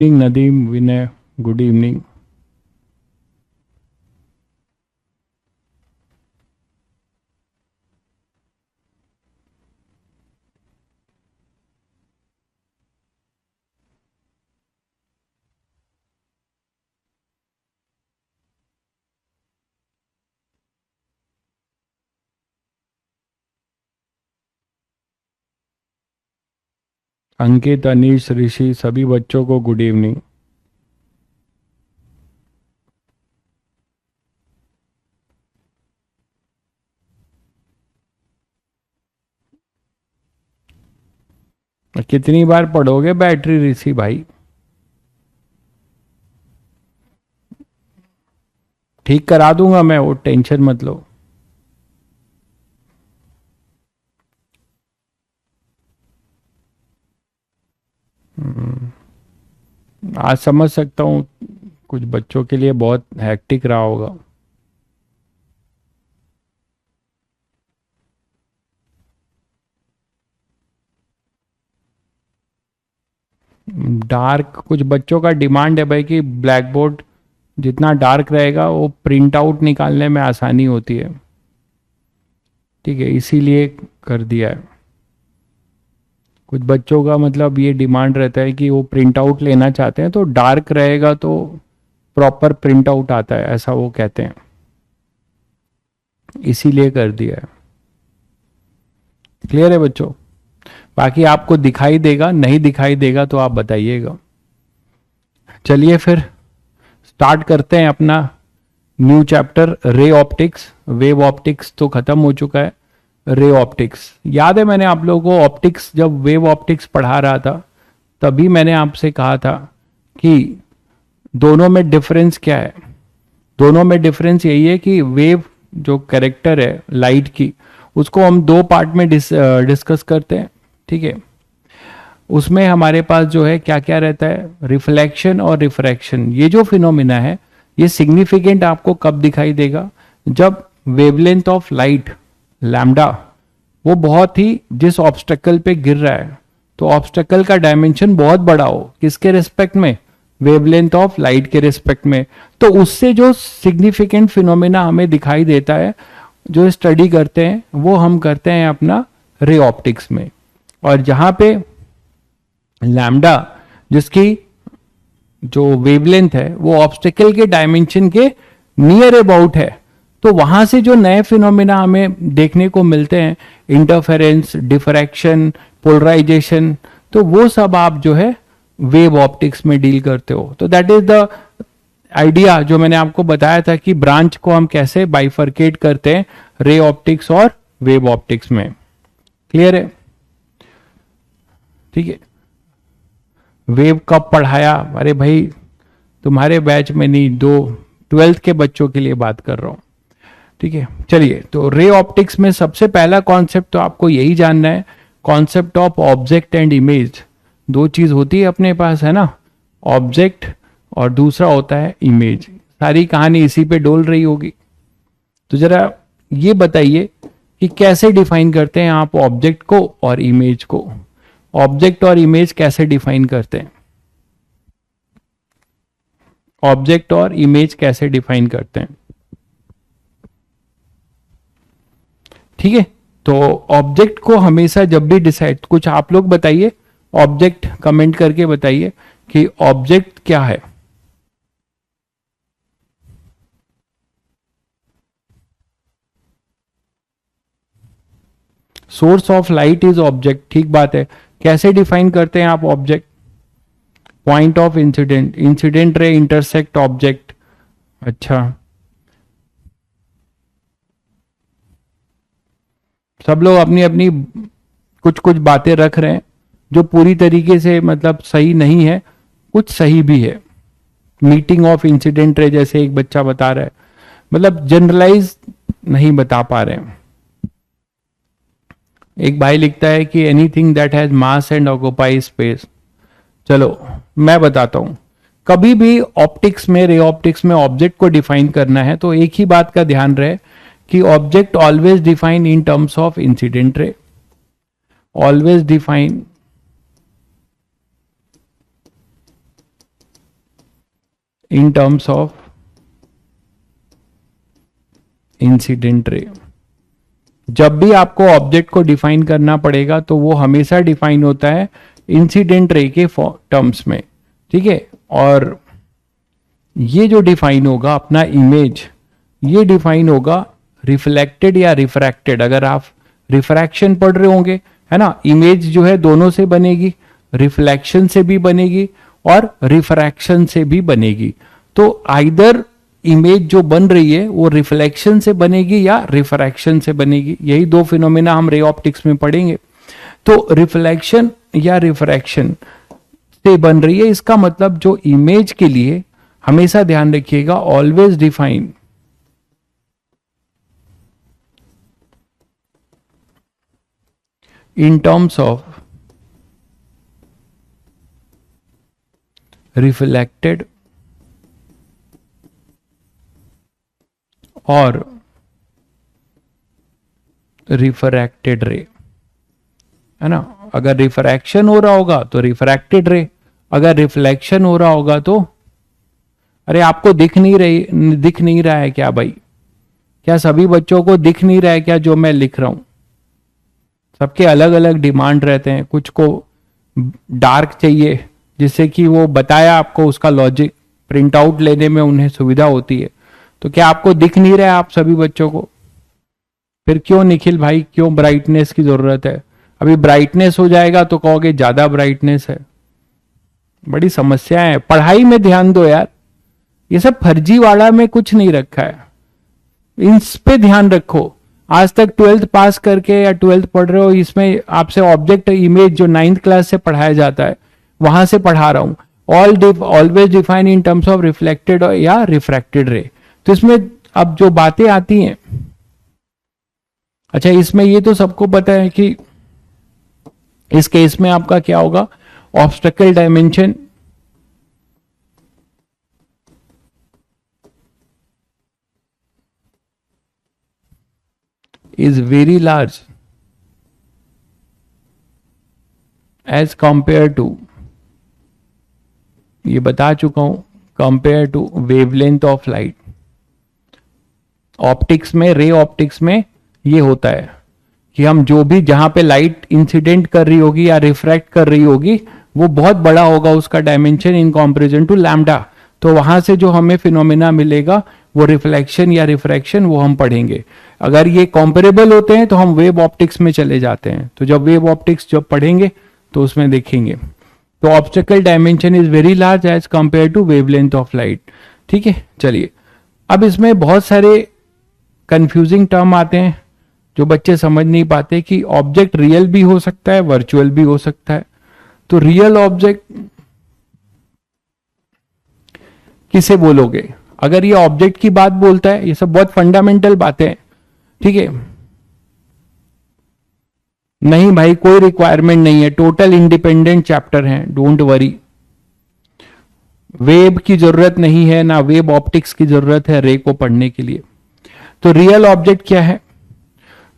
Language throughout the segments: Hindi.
इवनिंग नदीम, विनय, गुड इवनिंग। अंकित, अनीश, ऋषि, सभी बच्चों को गुड इवनिंग। कितनी बार पढ़ोगे बैटरी ऋषि भाई? ठीक करा दूंगा मैं, वो टेंशन मत लो। आज समझ सकता हूँ, कुछ बच्चों के लिए बहुत हैक्टिक रहा होगा। डार्क, कुछ बच्चों का डिमांड है भाई कि ब्लैक बोर्ड जितना डार्क रहेगा वो प्रिंट आउट निकालने में आसानी होती है। ठीक है, इसीलिए कर दिया है। कुछ बच्चों का मतलब ये डिमांड रहता है कि वो प्रिंट आउट लेना चाहते हैं, तो डार्क रहेगा तो प्रॉपर प्रिंट आउट आता है, ऐसा वो कहते हैं। इसीलिए कर दिया है। क्लियर है बच्चों? बाकी आपको दिखाई देगा, नहीं दिखाई देगा तो आप बताइएगा। चलिए फिर स्टार्ट करते हैं अपना new chapter, ray optics. Wave optics तो खत्म हो चुका है, रे ऑप्टिक्स याद है। मैंने आप लोगों को ऑप्टिक्स, जब वेव ऑप्टिक्स पढ़ा रहा था तभी मैंने आपसे कहा था कि दोनों में डिफरेंस क्या है। दोनों में डिफरेंस यही है कि वेव जो कैरेक्टर है लाइट की, उसको हम दो पार्ट में डिस्कस करते हैं। ठीक है, उसमें हमारे पास जो है क्या क्या रहता है, रिफ्लेक्शन और रिफ्रैक्शन। ये जो फिनोमिना है ये सिग्निफिकेंट आपको कब दिखाई देगा? जब वेवलेंथ ऑफ लाइट लैम्डा वो बहुत ही, जिस ऑब्स्टेकल पे गिर रहा है तो ऑब्स्टेकल का डायमेंशन बहुत बड़ा हो, किसके रिस्पेक्ट में? वेवलेंथ ऑफ लाइट के रिस्पेक्ट में। तो उससे जो सिग्निफिकेंट फिनोमेना हमें दिखाई देता है, जो स्टडी करते हैं वो हम करते हैं अपना रे ऑप्टिक्स में। और जहां पे लैम्डा, जिसकी जो वेवलेंथ है वो ऑब्स्टेकल के डायमेंशन के नियर अबाउट है, तो वहां से जो नए फिनोमेना हमें देखने को मिलते हैं, इंटरफेरेंस, डिफ्रैक्शन, पोलराइजेशन, तो वो सब आप जो है वेव ऑप्टिक्स में डील करते हो। तो दैट इज द आइडिया जो मैंने आपको बताया था कि ब्रांच को हम कैसे बाइफरकेट करते हैं रे ऑप्टिक्स और वेव ऑप्टिक्स में। क्लियर है? ठीक है। वेव कब पढ़ाया? अरे भाई, तुम्हारे बैच में नहीं, दो 12th के बच्चों के लिए बात कर रहा हूं। ठीक है, चलिए। तो रे ऑप्टिक्स में सबसे पहला कॉन्सेप्ट तो आपको यही जानना है, concept of object and image. दो चीज होती है अपने पास, है ना, ऑब्जेक्ट और दूसरा होता है इमेज। सारी कहानी इसी पे डोल रही होगी। तो जरा ये बताइए कि कैसे डिफाइन करते हैं आप ऑब्जेक्ट को और इमेज को। ऑब्जेक्ट और इमेज कैसे डिफाइन करते हैं? ऑब्जेक्ट और इमेज कैसे डिफाइन करते हैं? ठीक है, तो ऑब्जेक्ट को हमेशा जब भी डिसाइड, कुछ आप लोग बताइए, ऑब्जेक्ट कमेंट करके बताइए कि ऑब्जेक्ट क्या है। Source of light is object, ठीक बात है। कैसे डिफाइन करते हैं आप object? Point of incident, incident ray intersect object. अच्छा, सब लोग अपनी अपनी कुछ कुछ बातें रख रहे हैं जो पूरी तरीके से मतलब सही नहीं है, कुछ सही भी है। मीटिंग ऑफ इंसिडेंट रे जैसे एक बच्चा बता रहा है, मतलब जनरलाइज नहीं बता पा रहे हैं। एक भाई लिखता है कि anything that has mass and occupy space. चलो मैं बताता हूं। कभी भी ऑप्टिक्स में, रे ऑप्टिक्स में ऑब्जेक्ट को डिफाइन करना है तो एक ही बात का ध्यान रहे कि object always define in terms of incident रे, always define in terms of incident रे। जब भी आपको ऑब्जेक्ट को डिफाइन करना पड़ेगा तो वो हमेशा डिफाइन होता है इंसिडेंट रे के टर्म्स में, ठीक है। और ये जो डिफाइन होगा अपना इमेज, ये डिफाइन होगा रिफ्लेक्टेड या रिफ्रैक्टेड। अगर आप रिफ्रैक्शन पढ़ रहे होंगे, है ना, इमेज जो है दोनों से बनेगी, रिफ्लेक्शन से भी बनेगी और रिफ्रैक्शन से भी बनेगी। तो आइदर इमेज जो बन रही है वो रिफ्लेक्शन से बनेगी या रिफ्रैक्शन से बनेगी। यही दो फिनोमेना हम रे ऑप्टिक्स में पढ़ेंगे। तो रिफ्लेक्शन या रिफ्रैक्शन से बन रही है, इसका मतलब जो इमेज के लिए हमेशा ध्यान रखिएगा, always define in terms of reflected और रिफ्रैक्टेड रे, है ना। अगर रिफ्रैक्शन हो रहा होगा तो रिफ्रैक्टेड रे, अगर रिफ्लेक्शन हो रहा होगा तो, अरे आपको दिख नहीं रहा है क्या भाई? क्या सभी बच्चों को दिख नहीं रहा है क्या जो मैं लिख रहा हूं? सबके अलग अलग डिमांड रहते हैं, कुछ को डार्क चाहिए जिससे कि वो बताया आपको उसका लॉजिक, प्रिंट आउट लेने में उन्हें सुविधा होती है। तो क्या आपको दिख नहीं रहा है आप सभी बच्चों को? फिर क्यों निखिल भाई, क्यों ब्राइटनेस की जरूरत है? अभी ब्राइटनेस हो जाएगा तो कहोगे ज्यादा ब्राइटनेस है। बड़ी समस्या है, पढ़ाई में ध्यान दो यार। ये सब फर्जीवाड़ा में कुछ नहीं रखा है, इन पे ध्यान रखो। आज तक 12th पास करके या 12th पढ़ रहे हो, इसमें आपसे ऑब्जेक्ट इमेज जो 9th क्लास से पढ़ाया जाता है वहां से पढ़ा रहा हूं। Always define in terms of reflected या रिफ्रैक्टेड रे। तो इसमें अब जो बातें आती हैं, अच्छा इसमें ये तो सबको पता है कि इस केस में आपका क्या होगा, obstacle dimension is very large as compared to, ये बता चुका हूं, compare to wavelength of light. Optics में, रे ऑप्टिक्स में ये होता है कि हम जो भी जहां पे लाइट इंसिडेंट कर रही होगी या रिफ्रैक्ट कर रही होगी वो बहुत बड़ा होगा उसका dimension in comparison to lambda. तो वहां से जो हमें फिनोमेना मिलेगा वो रिफ्लेक्शन या रिफ्रैक्शन, वो हम पढ़ेंगे। अगर ये कॉम्पेरेबल होते हैं तो हम वेव ऑप्टिक्स में चले जाते हैं। तो जब वेव ऑप्टिक्स जब पढ़ेंगे तो उसमें देखेंगे। तो obstacle dimension is very large as compare to wavelength of light, ठीक है। चलिए, अब इसमें बहुत सारे कंफ्यूजिंग टर्म आते हैं जो बच्चे समझ नहीं पाते कि ऑब्जेक्ट रियल भी हो सकता है, वर्चुअल भी हो सकता है। तो रियल ऑब्जेक्ट किसे बोलोगे? अगर ये ऑब्जेक्ट की बात बोलता है, ये सब बहुत फंडामेंटल बातें हैं, ठीक है। नहीं भाई, कोई रिक्वायरमेंट नहीं है, टोटल इंडिपेंडेंट चैप्टर है, डोंट वरी। वेब की जरूरत नहीं है, ना वेब ऑप्टिक्स की जरूरत है रे को पढ़ने के लिए। तो रियल ऑब्जेक्ट क्या है?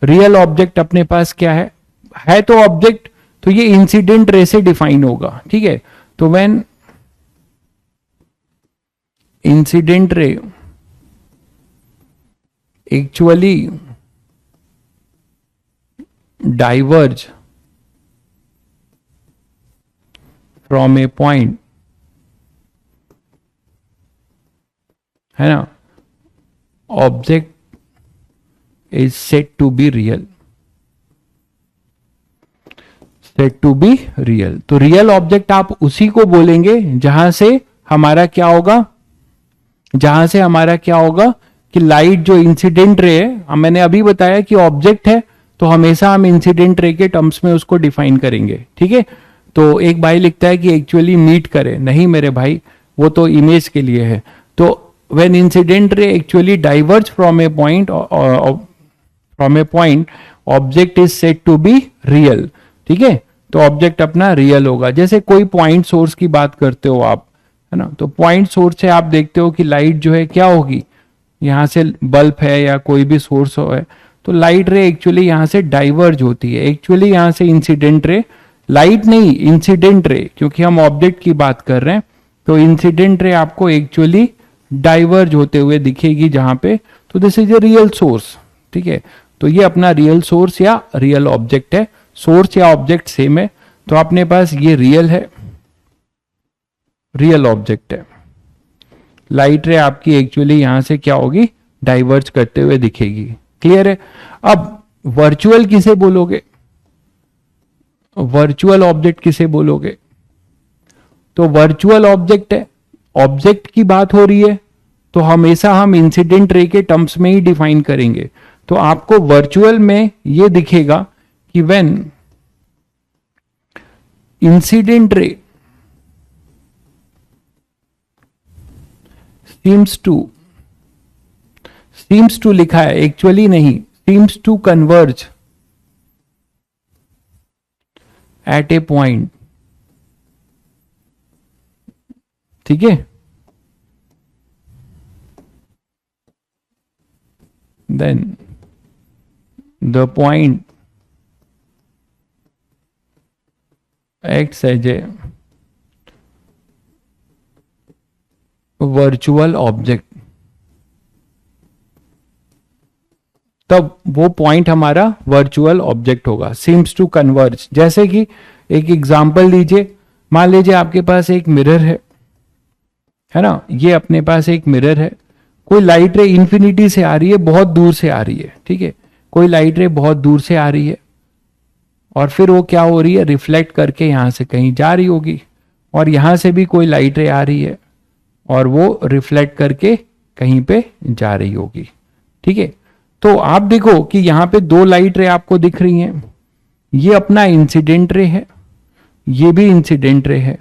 रियल ऑब्जेक्ट अपने पास क्या है तो ऑब्जेक्ट, तो ये इंसिडेंट रे से डिफाइन होगा, ठीक है। तो when incident ray actually diverge from a point, है ना, object is set to be real, set to be real. तो रियल ऑब्जेक्ट आप उसी को बोलेंगे जहां से हमारा क्या होगा, कि लाइट जो इंसिडेंट रे है, मैंने अभी बताया कि ऑब्जेक्ट है तो हमेशा हम इंसिडेंट रे के टर्म्स में उसको डिफाइन करेंगे, ठीक है। तो एक भाई लिखता है कि एक्चुअली मीट करे, नहीं मेरे भाई, वो तो इमेज के लिए है। तो when incident ray actually diverge from a point object is said to be real, ठीक है। तो ऑब्जेक्ट अपना रियल होगा। जैसे कोई पॉइंट सोर्स की बात करते हो आप, है ना, तो पॉइंट सोर्स से आप देखते हो कि लाइट जो है क्या होगी, यहां से बल्ब है या कोई भी सोर्स है तो लाइट रे एक्चुअली यहां से डाइवर्ज होती है। एक्चुअली यहां से इंसिडेंट रे, लाइट नहीं इंसिडेंट रे, क्योंकि हम ऑब्जेक्ट की बात कर रहे हैं तो इंसिडेंट रे आपको एक्चुअली डाइवर्ज होते हुए दिखेगी जहां पे, तो this is a real source. ठीक है, तो ये अपना रियल सोर्स या रियल ऑब्जेक्ट है। सोर्स या ऑब्जेक्ट सेम है, तो अपने पास ये रियल है, रियल ऑब्जेक्ट है। लाइट रे आपकी एक्चुअली यहां से क्या होगी, डाइवर्ज करते हुए दिखेगी। क्लियर है। अब वर्चुअल किसे बोलोगे, वर्चुअल ऑब्जेक्ट किसे बोलोगे, तो वर्चुअल ऑब्जेक्ट है, ऑब्जेक्ट की बात हो रही है तो हमेशा हम इंसिडेंट रे के टर्म्स में ही डिफाइन करेंगे। तो आपको वर्चुअल में ये दिखेगा कि when incident ray seems to लिखा है, एक्चुअली नहीं, seems to converge at a point. ठीक है, then the point acts as a virtual object। तब वो पॉइंट हमारा वर्चुअल ऑब्जेक्ट होगा। सीम्स टू कन्वर्ज, जैसे कि एक एग्जांपल लीजिए, मान लीजिए आपके पास एक मिरर है ना, ये अपने पास एक मिरर है, कोई लाइट रे इंफिनिटी से आ रही है, बहुत दूर से आ रही है। ठीक है, कोई लाइट रे बहुत दूर से आ रही है और फिर वो क्या हो रही है, रिफ्लेक्ट करके यहां से कहीं जा रही होगी, और यहां से भी कोई लाइट रे आ रही है और वो रिफ्लेक्ट करके कहीं पे जा रही होगी। ठीक है, तो आप देखो कि यहां पे दो लाइट रे आपको दिख रही हैं, ये अपना इंसिडेंट रे है, ये भी इंसिडेंट रे है,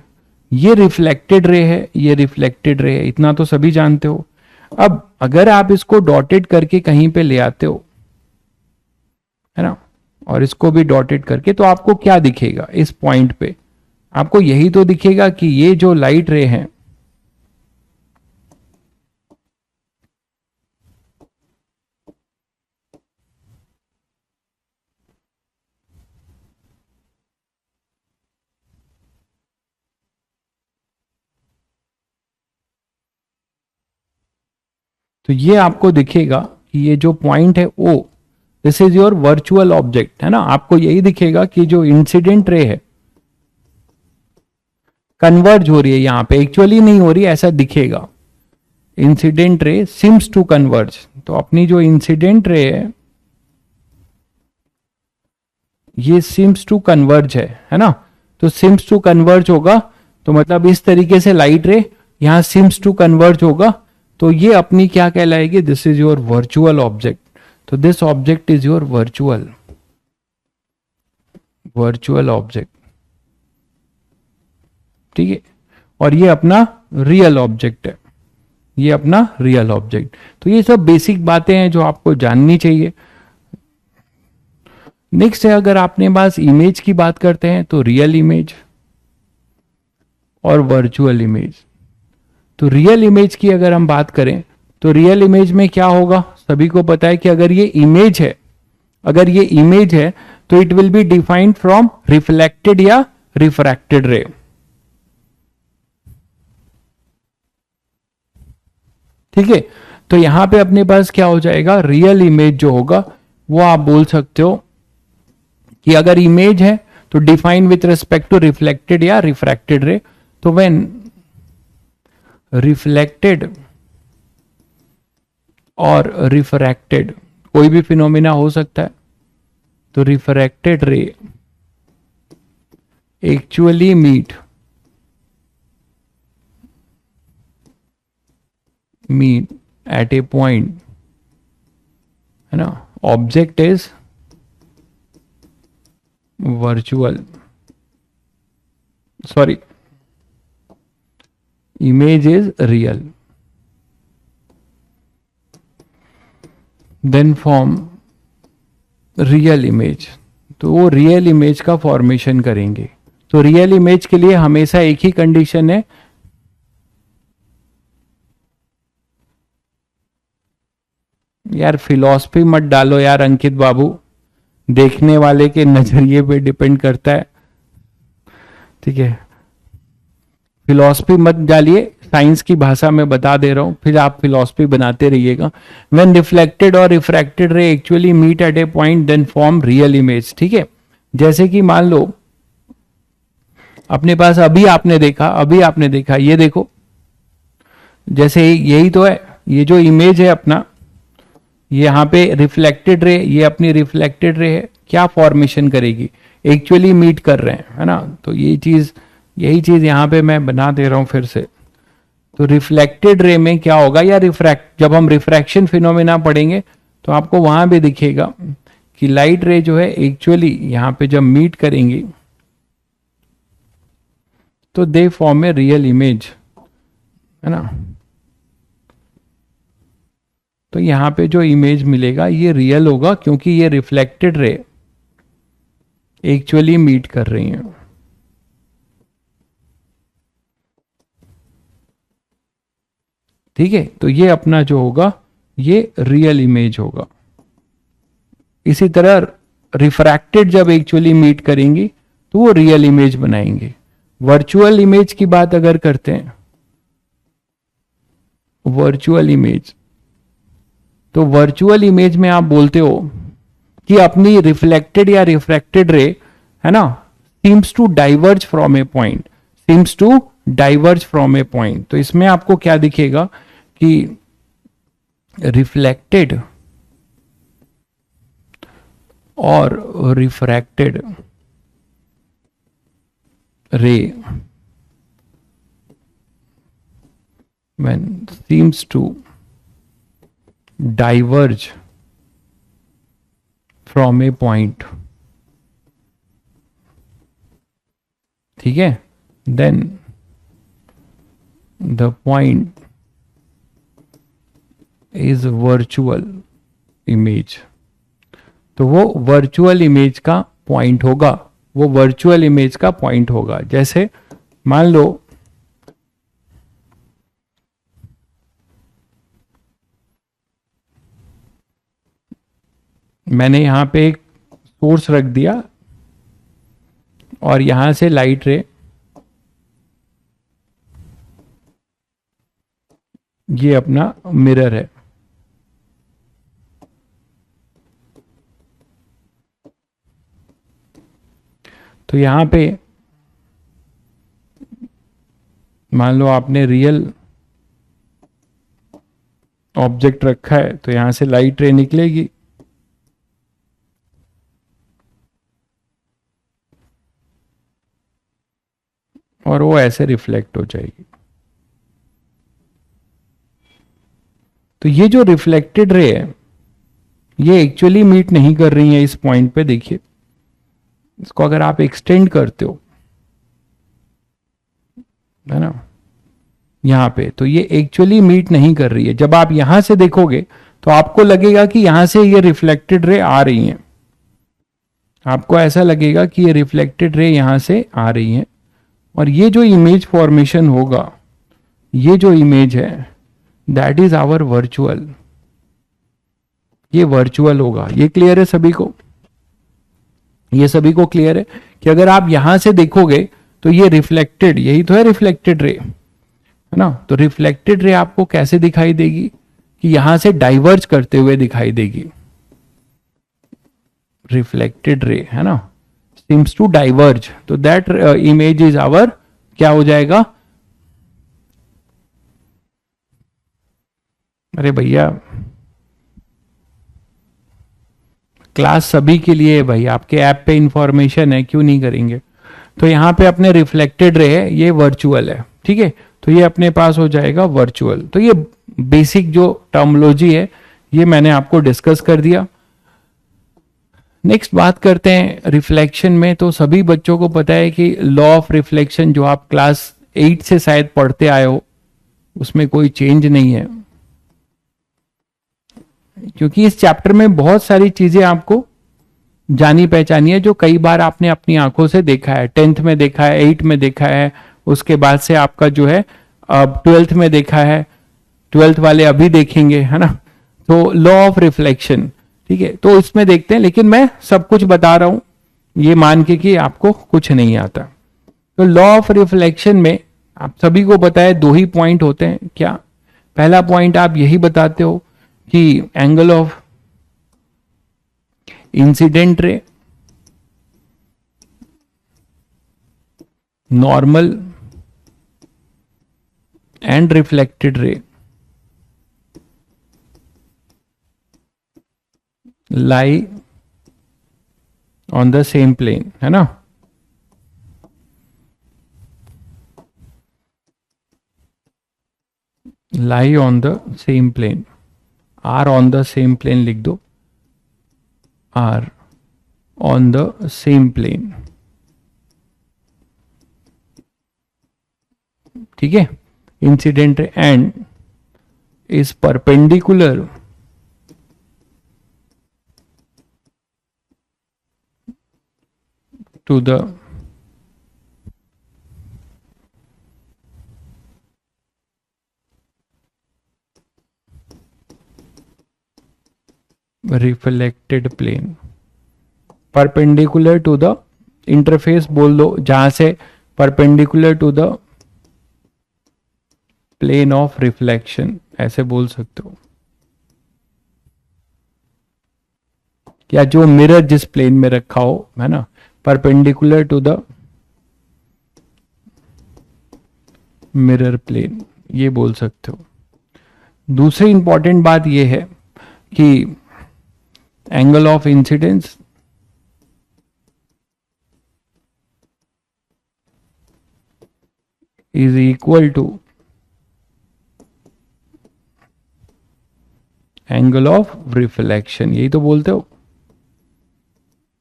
ये रिफ्लेक्टेड रे है, ये रिफ्लेक्टेड रे है, इतना तो सभी जानते हो। अब अगर आप इसको डॉटेड करके कहीं पे ले आते हो, है ना, और इसको भी डॉटेड करके, तो आपको क्या दिखेगा इस पॉइंट पे, आपको यही तो दिखेगा कि ये जो लाइट रे हैं तो ये आपको दिखेगा कि ये जो पॉइंट है O, this is your virtual object, है ना। आपको यही दिखेगा कि जो इंसिडेंट रे है कन्वर्ज हो रही है, यहां पे एक्चुअली नहीं हो रही, ऐसा दिखेगा। Incident ray CIMS to converge, तो अपनी जो इंसिडेंट रे है ये सिम्स टू कन्वर्ज है ना। तो सिम्स टू कन्वर्ज होगा तो मतलब इस तरीके से लाइट रे यहां सिम्स टू कन्वर्ज होगा, तो ये अपनी क्या कहलाएगी, this is your virtual object. तो this object is your virtual object. ठीक है, और ये अपना रियल ऑब्जेक्ट है, ये अपना रियल ऑब्जेक्ट। तो ये सब बेसिक बातें हैं जो आपको जाननी चाहिए। नेक्स्ट है, अगर आपने पास इमेज की बात करते हैं तो रियल इमेज और वर्चुअल इमेज। तो रियल इमेज की अगर हम बात करें तो रियल इमेज में क्या होगा, सभी को पता है कि अगर ये इमेज है, तो it will be defined from reflected या रिफ्रैक्टेड रे। ठीक है, तो यहां पे अपने पास क्या हो जाएगा, रियल इमेज जो होगा वो आप बोल सकते हो कि अगर इमेज है तो define with respect to reflected या रिफ्रैक्टेड रे। तो व्हेन रिफ्लेक्टेड और रिफ्रैक्टेड कोई भी फिनोमिना हो सकता है, तो refracted ray actually meet at a point, है ना, object is virtual, sorry, image is real, then form real image. तो वो रियल इमेज का फॉर्मेशन करेंगे। तो रियल इमेज के लिए हमेशा एक ही कंडीशन है, यार फिलॉसफी मत डालो यार अंकित बाबू, देखने वाले के नजरिए पे डिपेंड करता है। ठीक है, फिलॉसफी मत डालिए, साइंस की भाषा में बता दे रहा हूं, फिर आप फिलॉसफी बनाते रहिएगा। व्हेन रिफ्लेक्टेड और refracted ray actually meet at a point then form real image. ठीक है, जैसे कि मान लो अपने पास अभी आपने देखा ये देखो, जैसे यही तो है, ये जो इमेज है अपना, यहाँ पे रिफ्लेक्टेड रे, ये अपनी रिफ्लेक्टेड रे है, क्या फॉर्मेशन करेगी, एक्चुअली मीट कर रहे हैं, है ना। तो यही चीज यहाँ पे मैं बना दे रहा हूं फिर से। तो रिफ्लेक्टेड रे में क्या होगा, या जब हम रिफ्रैक्शन फिनोमेना पढ़ेंगे तो आपको वहां भी दिखेगा कि लाइट रे जो है एक्चुअली यहाँ पे जब मीट करेंगी तो they form a real image, है ना। तो यहां पे जो इमेज मिलेगा ये रियल होगा, क्योंकि ये रिफ्लेक्टेड रे एक्चुअली मीट कर रही हैं। ठीक है, तो ये अपना जो होगा ये रियल इमेज होगा। इसी तरह रिफ्रैक्टेड जब एक्चुअली मीट करेंगी तो वो रियल इमेज बनाएंगे। वर्चुअल इमेज की बात अगर करते हैं, वर्चुअल इमेज, तो वर्चुअल इमेज में आप बोलते हो कि अपनी रिफ्लेक्टेड या रिफ्रैक्टेड रे, है ना, seems to diverge from a point. तो इसमें आपको क्या दिखेगा कि रिफ्लेक्टेड और रिफ्रैक्टेड रे when seems to diverge from a point, ठीक है, then the point is virtual image। तो वो वर्चुअल इमेज का पॉइंट होगा, जैसे मान लो मैंने यहां पे एक सोर्स रख दिया और यहां से लाइट रे ये अपना मिरर है। तो यहां पे मान लो आपने रियल ऑब्जेक्ट रखा है, तो यहां से लाइट रे निकलेगी और वो ऐसे रिफ्लेक्ट हो जाएगी। तो ये जो रिफ्लेक्टेड रे है ये एक्चुअली मीट नहीं कर रही है इस पॉइंट पे। देखिए इसको अगर आप एक्सटेंड करते हो, है ना, यहां पे, तो ये एक्चुअली मीट नहीं कर रही है। जब आप यहां से देखोगे तो आपको लगेगा कि यहां से ये रिफ्लेक्टेड रे आ रही हैं, आपको ऐसा लगेगा कि ये रिफ्लेक्टेड रे यहां से आ रही हैं, और ये जो इमेज फॉर्मेशन होगा, ये जो इमेज है दैट इज आवर वर्चुअल, ये वर्चुअल होगा। ये क्लियर है सभी को? ये सभी को क्लियर है कि अगर आप यहां से देखोगे तो ये रिफ्लेक्टेड, यही तो है रिफ्लेक्टेड रे, है ना। तो रिफ्लेक्टेड रे आपको कैसे दिखाई देगी कि यहां से डाइवर्ज करते हुए दिखाई देगी। रिफ्लेक्टेड रे, है ना, सीम्स टू डाइवर्ज, तो दैट इमेज इज आवर, क्या हो जाएगा, अरे भैया क्लास सभी के लिए है भाई, आपके ऐप पे इंफॉर्मेशन है, क्यों नहीं करेंगे। तो यहां पे अपने रिफ्लेक्टेड रे है, ये वर्चुअल है, ठीक है, तो ये अपने पास हो जाएगा वर्चुअल। तो ये बेसिक जो टर्मोलॉजी है ये मैंने आपको डिस्कस कर दिया। नेक्स्ट बात करते हैं रिफ्लेक्शन में। तो सभी बच्चों को पता है कि लॉ ऑफ रिफ्लेक्शन जो आप क्लास 8 से शायद पढ़ते आए हो, उसमें कोई चेंज नहीं है, क्योंकि इस चैप्टर में बहुत सारी चीजें आपको जानी पहचानी है जो कई बार आपने अपनी आंखों से देखा है। 10th में देखा है, 8 में देखा है, उसके बाद से आपका जो है अब 12th में देखा है, 12th वाले अभी देखेंगे, है ना। तो लॉ ऑफ रिफ्लेक्शन, ठीक है, तो इसमें देखते हैं, लेकिन मैं सब कुछ बता रहा हूं ये मान के कि आपको कुछ नहीं आता। तो लॉ ऑफ रिफ्लेक्शन में आप सभी को पता है दो ही पॉइंट होते हैं क्या? पहला पॉइंट आप यही बताते हो कि angle of incident ray, normal and reflected ray lie on the same plane, है ना? Lie on the same plane, are on the same plane लिख दो, are on the same plane, ठीक है? Incident and is perpendicular to the reflected plane, perpendicular to the interface बोल दो, जहां से perpendicular to the plane of reflection, ऐसे बोल सकते हो। या जो मिरर जिस प्लेन में रखा हो, है ना, perpendicular to the mirror plane, ये बोल सकते हो। दूसरी इंपॉर्टेंट बात यह है कि angle of incidence is equal to angle of reflection, यही तो बोलते हो।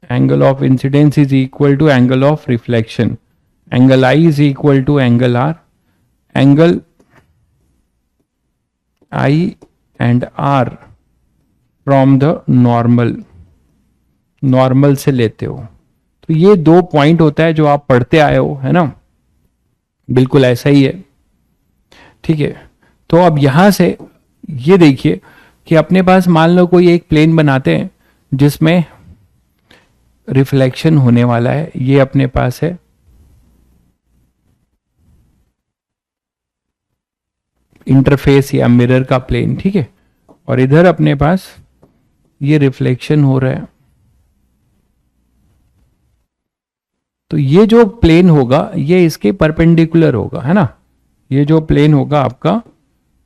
Angle of incidence is equal to angle of reflection, angle I is equal to angle R, angle I and R from the normal, normal से लेते हो। तो ये दो पॉइंट होता है जो आप पढ़ते आए हो, है ना? बिल्कुल ऐसा ही है, ठीक है? तो अब यहां से ये देखिए कि अपने पास मान लो कोई एक प्लेन बनाते हैं जिसमें रिफ्लेक्शन होने वाला है, ये अपने पास है इंटरफेस या मिरर का प्लेन, ठीक है? और इधर अपने पास ये रिफ्लेक्शन हो रहा है। तो ये जो प्लेन होगा ये इसके परपेंडिकुलर होगा, है ना? ये जो प्लेन होगा आपका,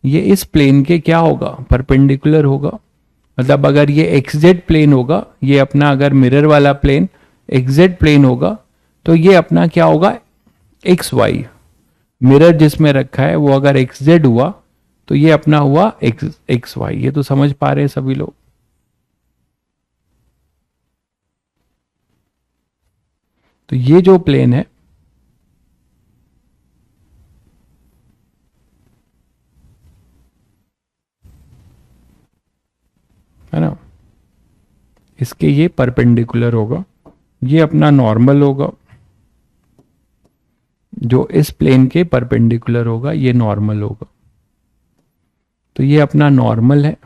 ये इस प्लेन के क्या होगा? परपेंडिकुलर होगा। मतलब अगर ये एक्सजेड प्लेन होगा, ये अपना अगर मिरर वाला प्लेन एक्सजेड प्लेन होगा, तो ये अपना क्या होगा? X Y. मिरर जिसमें रखा है वो अगर एक्सजेड हुआ तो ये अपना हुआ एक्स वाई। ये तो समझ पा रहे हैं सभी लोग? तो ये जो प्लेन है ना, इसके ये परपेंडिकुलर होगा, ये अपना नॉर्मल होगा, जो इस प्लेन के परपेंडिकुलर होगा ये नॉर्मल होगा। तो ये अपना नॉर्मल है,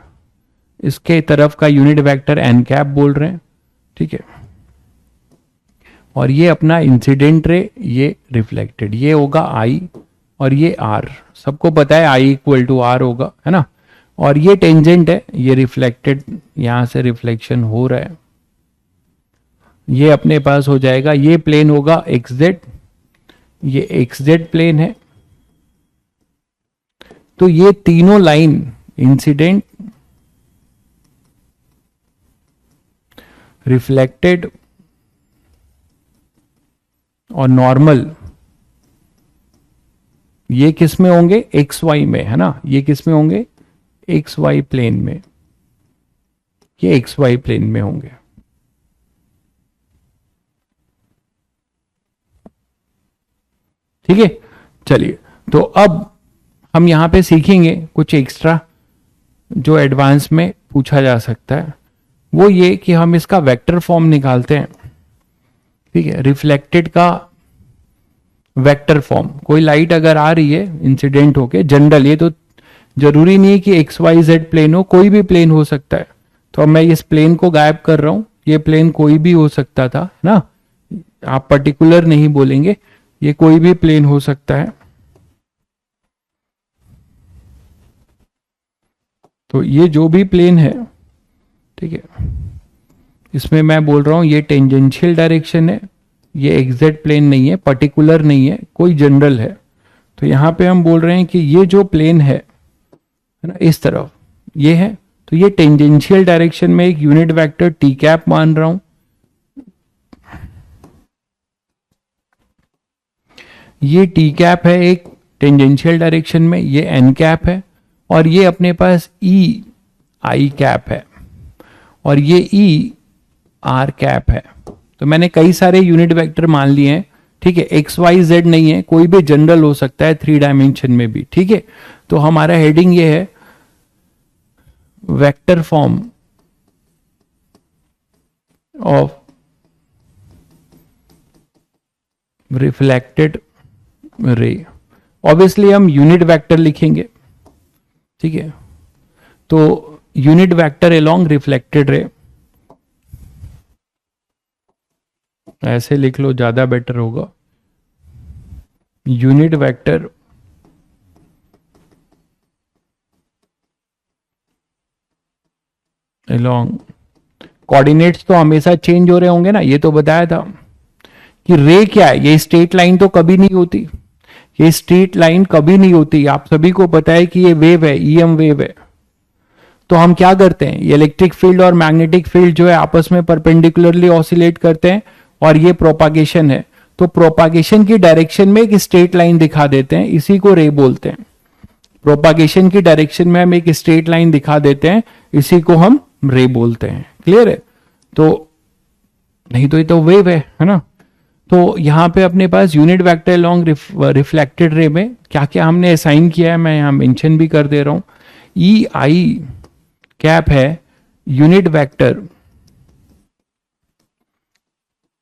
इसके तरफ का यूनिट वेक्टर एन कैप बोल रहे हैं, ठीक है? और ये अपना इंसिडेंट रे, ये रिफ्लेक्टेड, ये होगा आई और ये आर। सबको पता है आई इक्वल टू आर होगा, है ना? और ये टेंजेंट है, ये रिफ्लेक्टेड, यहां से रिफ्लेक्शन हो रहा है। ये अपने पास हो जाएगा, ये प्लेन होगा एक्सजेड, ये एक्सजेड प्लेन है। तो ये तीनों लाइन इंसिडेंट, रिफ्लेक्टेड और नॉर्मल, ये किस में होंगे? एक्स वाई में, है ना? ये किस में होंगे? एक्स वाई प्लेन में, ये एक्स वाई प्लेन में होंगे। ठीक है, चलिए। तो अब हम यहां पे सीखेंगे कुछ एक्स्ट्रा जो एडवांस में पूछा जा सकता है। वो ये कि हम इसका वेक्टर फॉर्म निकालते हैं, ठीक है? रिफ्लेक्टेड का वेक्टर फॉर्म, कोई लाइट अगर आ रही है इंसिडेंट होके, जनरल, ये तो जरूरी नहीं है कि एक्स वाई जेड प्लेन हो, कोई भी प्लेन हो सकता है। तो अब मैं इस प्लेन को गायब कर रहा हूं, ये प्लेन कोई भी हो सकता था, है ना? आप पर्टिकुलर नहीं बोलेंगे, ये कोई भी प्लेन हो सकता है। तो ये जो भी प्लेन है, ठीक है, इसमें मैं बोल रहा हूं ये टेंजेंशियल डायरेक्शन है, ये एग्जैक्ट प्लेन नहीं है, पर्टिकुलर नहीं है, कोई जनरल है। तो यहां पे हम बोल रहे हैं कि ये जो प्लेन है ना, इस तरफ ये है, तो ये टेंजेंशियल डायरेक्शन में एक यूनिट वेक्टर टी कैप मान रहा हूं। ये टी कैप है एक टेंजेंशियल डायरेक्शन में, ये एन कैप है, और ये अपने पास ई आई कैप है, और ये ई आर कैप है। तो मैंने कई सारे यूनिट वेक्टर मान लिए हैं, ठीक है, एक्स वाई जेड नहीं है, कोई भी जनरल हो सकता है 3 डायमेंशन में भी, ठीक है। तो हमारा हेडिंग ये है vector form of reflected ray. Obviously हम यूनिट वेक्टर लिखेंगे, ठीक है। तो यूनिट वेक्टर अलोंग रिफ्लेक्टेड रे, ऐसे लिख लो ज्यादा बेटर होगा। यूनिट वेक्टर अलोंग, कोऑर्डिनेट्स तो हमेशा चेंज हो रहे होंगे ना, ये तो बताया था कि रे क्या है, ये स्ट्रेट लाइन तो कभी नहीं होती, ये स्ट्रेट लाइन कभी नहीं होती। आप सभी को पता है कि ये वेव है, ईएम वेव है। तो हम क्या करते हैं, ये इलेक्ट्रिक फील्ड और मैग्नेटिक फील्ड जो है आपस में परपेंडिकुलरली ऑसिलेट करते हैं, और ये प्रोपागेशन है। तो प्रोपागेशन की डायरेक्शन में एक स्ट्रेट लाइन दिखा देते हैं, इसी को रे बोलते हैं। प्रोपागेशन की डायरेक्शन में हम एक स्ट्रेट लाइन दिखा देते हैं, इसी को हम रे बोलते हैं। क्लियर है? तो नहीं तो ये तो वेव है ना। तो यहां पे अपने पास unit vector along reflected ray में क्या क्या हमने असाइन किया है, मैं यहां मेंशन भी कर दे रहा हूं। ई आई कैप है यूनिट वेक्टर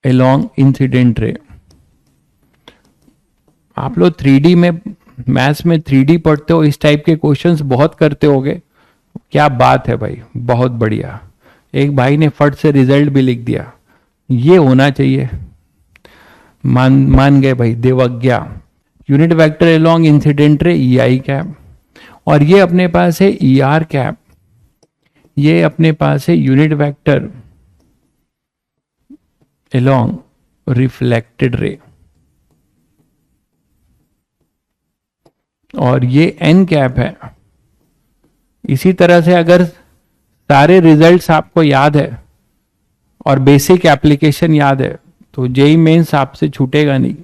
अलोंग इंसिडेंट रे। आप लोग 3D में, मैथ्स में 3D पढ़ते हो, इस टाइप के क्वेश्चंस बहुत करते होगे। क्या बात है भाई, बहुत बढ़िया। एक भाई ने फट से रिजल्ट भी लिख दिया, ये होना चाहिए। मान गए भाई, Devagya. Unit vector along incident ray e आई कैप, और ये अपने पास है ई आर कैप, ये अपने पास है यूनिट वेक्टर अलोंग रिफ्लेक्टेड रे, और ये एन कैप है। इसी तरह से अगर सारे रिजल्ट्स आपको याद है और बेसिक एप्लीकेशन याद है तो जेई मेंस आपसे छूटेगा नहीं।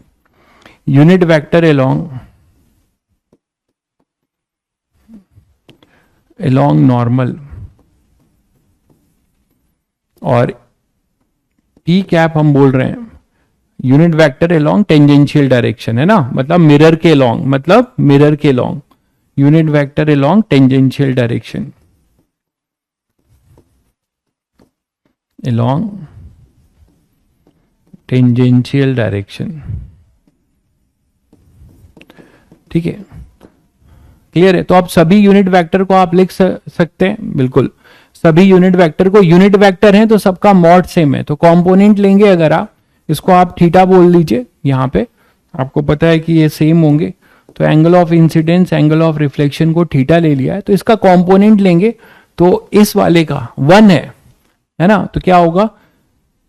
यूनिट वेक्टर अलोंग नॉर्मल, और टी कैप हम बोल रहे हैं unit vector along tangential direction, है ना, मतलब मिरर के लॉन्ग, मतलब मिरर के long, unit vector along tangential direction, along tangential direction. ठीक है, क्लियर है? तो आप सभी यूनिट वेक्टर को आप लिख सकते हैं, बिल्कुल सभी यूनिट वेक्टर को। यूनिट वेक्टर हैं तो सबका मॉड सेम है, तो कंपोनेंट लेंगे अगर आप, इसको आप थीटा बोल लीजिए, यहां पे आपको पता है कि ये सेम होंगे, तो angle of incidence, angle of reflection को थीटा ले लिया है, तो इसका कंपोनेंट लेंगे तो इस वाले का 1 है ना, तो क्या होगा,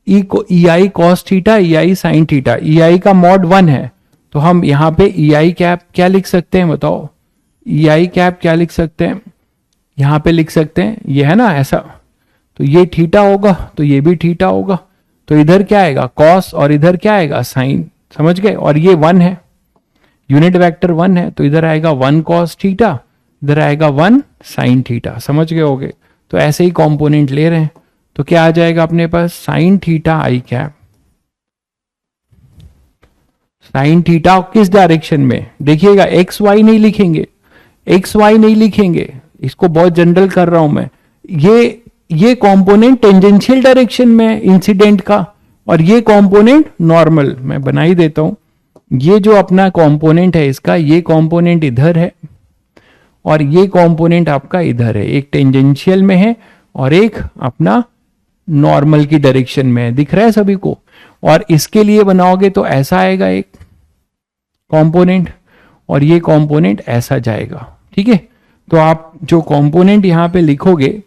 ई को e I cos theta, E I sine theta, ई आई का मॉड 1 है, तो हम यहां पे ई आई कैप क्या लिख सकते हैं बताओ, ई आई कैप क्या लिख सकते हैं, यहां पे लिख सकते हैं, ये है ना ऐसा, तो ये थीटा होगा, तो ये भी थीटा होगा, तो इधर क्या आएगा कॉस, और इधर क्या आएगा साइन, समझ गए? और ये 1 है, यूनिट वेक्टर 1 है, तो इधर आएगा 1 कॉस थीटा, इधर आएगा 1 साइन थीटा, समझ गए होगे? तो ऐसे ही कंपोनेंट ले रहे हैं, तो क्या आ जाएगा अपने पास, साइन थीटा आई कैप। साइन थीटा किस डायरेक्शन में, देखिएगा एक्स वाई नहीं लिखेंगे, एक्स वाई नहीं लिखेंगे, इसको बहुत जनरल कर रहा हूं मैं। ये कंपोनेंट टेंजेंशियल डायरेक्शन में इंसिडेंट का, और ये कंपोनेंट नॉर्मल, मैं बना ही देता हूं। ये जो अपना कंपोनेंट है इसका, ये कंपोनेंट इधर है, और ये कंपोनेंट आपका इधर है, एक टेंजेंशियल में है और एक अपना नॉर्मल की डायरेक्शन में है, दिख रहा है सभी को? और इसके लिए बनाओगे तो ऐसा आएगा एक कंपोनेंट, और ये कंपोनेंट ऐसा जाएगा, ठीक है? तो आप जो कंपोनेंट यहां पे लिखोगे,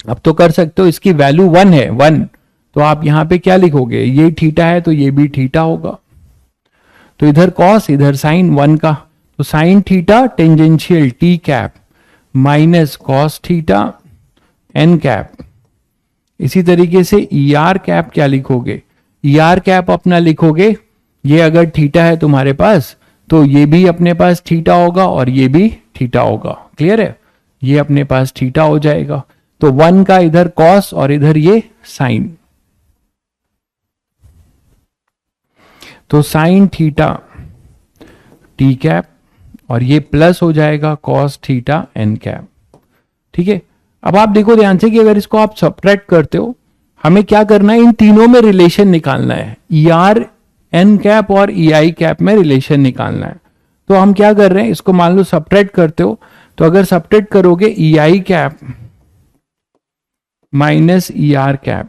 अब तो कर सकते हो, इसकी वैल्यू 1 है, 1, तो आप यहां पे क्या लिखोगे, ये थीटा है तो ये भी थीटा होगा, तो इधर कॉस इधर साइन 1 का, तो sine theta tangential T cap minus cos theta N cap. इसी तरीके से ई आर कैप क्या लिखोगे, ई आर कैप अपना लिखोगे, ये अगर थीटा है तुम्हारे पास तो ये भी अपने पास थीटा होगा और ये भी थीटा होगा, क्लियर है, ये अपने पास थीटा हो जाएगा, तो 1 का इधर कॉस और इधर ये साइन, तो साइन थीटा टी कैप और ये प्लस हो जाएगा कॉस थीटा एन कैप। ठीक है, अब आप देखो ध्यान से कि अगर इसको आप सब्ट्रैक्ट करते हो, हमें क्या करना है, इन तीनों में रिलेशन निकालना है, ई आर एन कैप और ई आई कैप में रिलेशन निकालना है। तो हम क्या कर रहे हैं, इसको मान लो सब्ट्रैक्ट करते हो, तो अगर सब्ट्रैक्ट करोगे e I cap minus e are cap,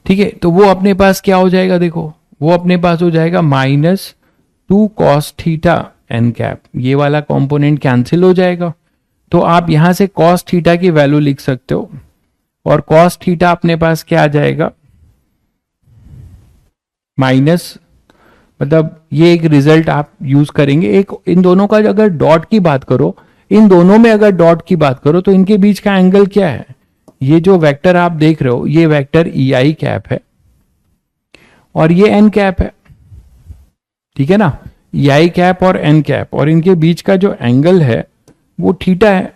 ठीक है, तो वो अपने पास क्या हो जाएगा, देखो वो अपने पास हो जाएगा -2 कॉस थीटा एन कैप, ये वाला कंपोनेंट कैंसिल हो जाएगा, तो आप यहां से कॉस थीटा की वैल्यू लिख सकते हो, और कॉस थीटा अपने पास क्या आ जाएगा, माइनस, मतलब ये एक रिजल्ट आप यूज करेंगे, एक इन दोनों का अगर डॉट की बात करो, इन दोनों में अगर डॉट की बात करो तो इनके बीच का एंगल क्या है, ये जो वेक्टर आप देख रहे हो ये वेक्टर ई आई कैप है और ये एन कैप है, ठीक है ना, ई आई कैप और एन कैप, और इनके बीच का जो एंगल है वो थीटा है,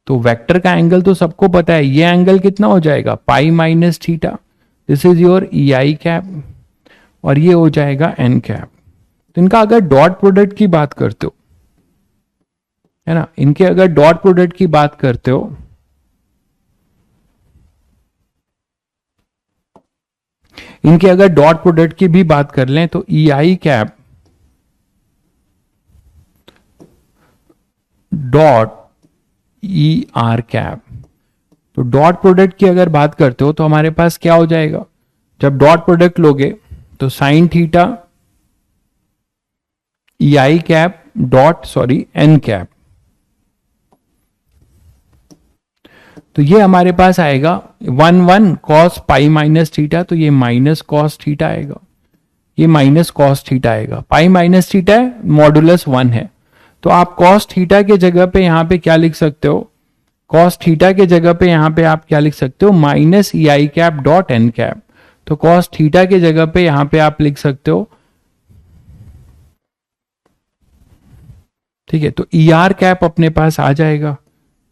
तो वेक्टर का एंगल तो सबको पता है, ये एंगल कितना हो जाएगा, pi minus theta, this is your E I cap, और ये हो जाएगा एन कैप। तो इनका अगर डॉट प्रोडक्ट की बात करते हो, है ना, इनके अगर डॉट प्रोडक्ट की बात करते हो, इनके अगर डॉट प्रोडक्ट की भी बात कर लें तो e I cap dot e are cap, तो डॉट प्रोडक्ट की अगर बात करते हो तो हमारे पास क्या हो जाएगा, जब डॉट प्रोडक्ट लोगे तो साइन थीटा ई आई कैप डॉट एन कैप, तो ये हमारे पास आएगा 1 कॉस पाई माइनस थीटा, तो ये माइनस कॉस थीटा आएगा, ये माइनस कॉस थीटा आएगा, पाई माइनस थीटा है, मॉडुलस 1 है, तो आप कॉस थीटा के जगह पे यहां पे क्या लिख सकते हो, कॉस थीटा के जगह पे यहां पे आप क्या लिख सकते हो, माइनस ई आई कैप डॉट एन कैप, तो कॉस थीटा के जगह पे यहां पे आप लिख सकते हो, ठीक है, तो ई आर कैप अपने पास आ जाएगा,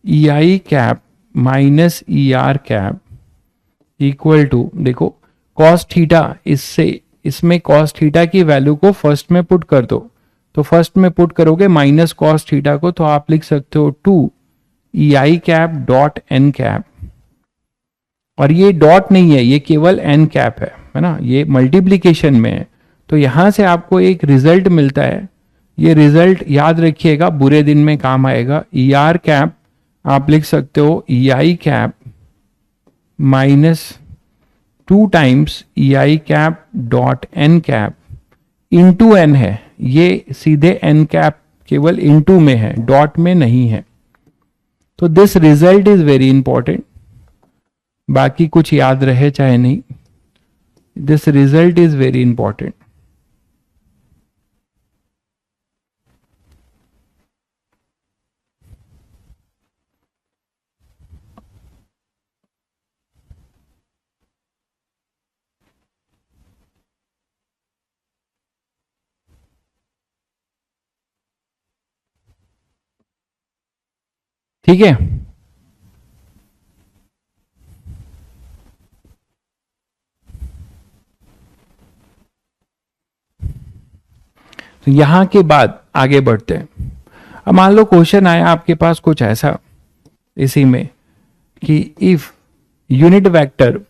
e I cap minus e are cap equal to, देखो कॉस थीटा, इससे इसमें कॉस थीटा की वैल्यू को फर्स्ट में पुट कर दो, तो फर्स्ट में पुट करोगे माइनस कॉस थीटा को, तो आप लिख सकते हो 2 ई आई कैप डॉट एन कैप, और ये डॉट नहीं है, ये केवल एन कैप है ना, ये मल्टीप्लीकेशन में है, तो यहां से आपको एक रिजल्ट मिलता है, ये रिजल्ट याद रखिएगा, बुरे दिन में काम आएगा, ई आर कैप आप लिख सकते हो ई आई कैप -2 टाइम्स ई आई cap dot N cap into n है, ये सीधे एन कैप केवल इंटू में है, डॉट में नहीं है, तो this result is very important, बाकी कुछ याद रहे चाहे नहीं, this result is very important. ठीक है, तो यहां के बाद आगे बढ़ते हैं। अब मान लो क्वेश्चन आया आपके पास कुछ ऐसा इसी में कि if unit vector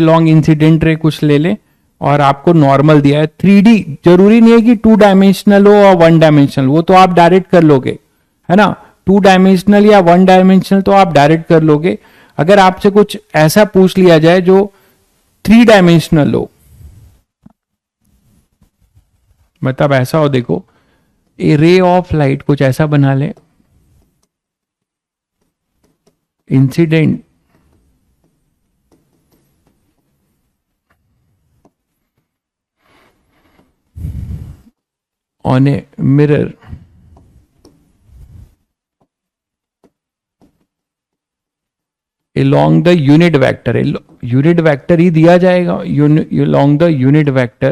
long incident ray कुछ ले ले और आपको नॉर्मल दिया है 3D, जरूरी नहीं है कि 2 डायमेंशनल हो और 1 डायमेंशनल, वो तो आप डायरेक्ट कर लोगे, है ना, 2 डायमेंशनल या 1 डायमेंशनल तो आप डायरेक्ट कर लोगे। अगर आपसे कुछ ऐसा पूछ लिया जाए जो 3 डायमेंशनल हो, मतलब ऐसा हो, देखो ए रे ऑफ लाइट कुछ ऐसा बना ले, incident on a mirror along the unit vector, unit vector ही दिया जाएगा, along the unit vector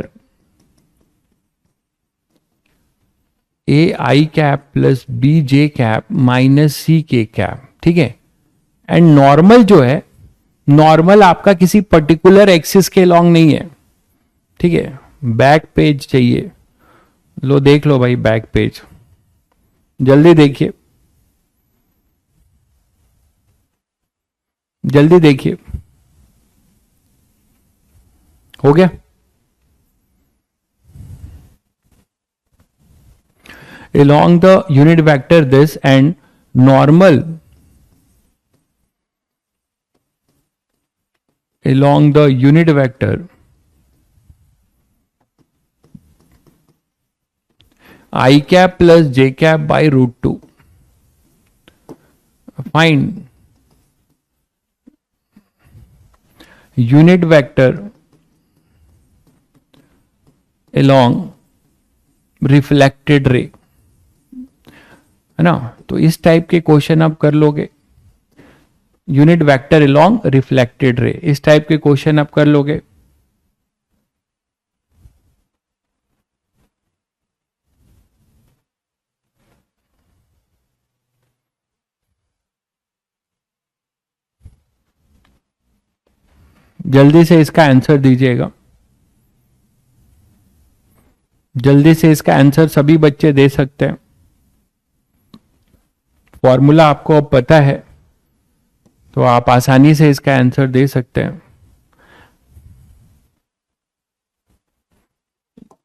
a I cap plus b j cap minus c k cap, ठीक है। एंड नॉर्मल जो है, नॉर्मल आपका किसी पर्टिकुलर एक्सिस के लॉन्ग नहीं है, ठीक है। बैक पेज चाहिए, लो देख लो भाई बैक पेज, जल्दी देखिए, जल्दी देखिए, हो गया। along the unit vector this and normal along the unit vector I cap plus j cap by root 2, find unit vector along reflected ray, है ना। तो इस टाइप के क्वेश्चन आप कर लोगे, यूनिट वेक्टर अलोंग रिफ्लेक्टेड रे, इस टाइप के क्वेश्चन आप कर लोगे। जल्दी से इसका आंसर दीजिएगा, जल्दी से इसका आंसर सभी बच्चे दे सकते हैं। फॉर्मूला आपको अब पता है तो आप आसानी से इसका आंसर दे सकते हैं।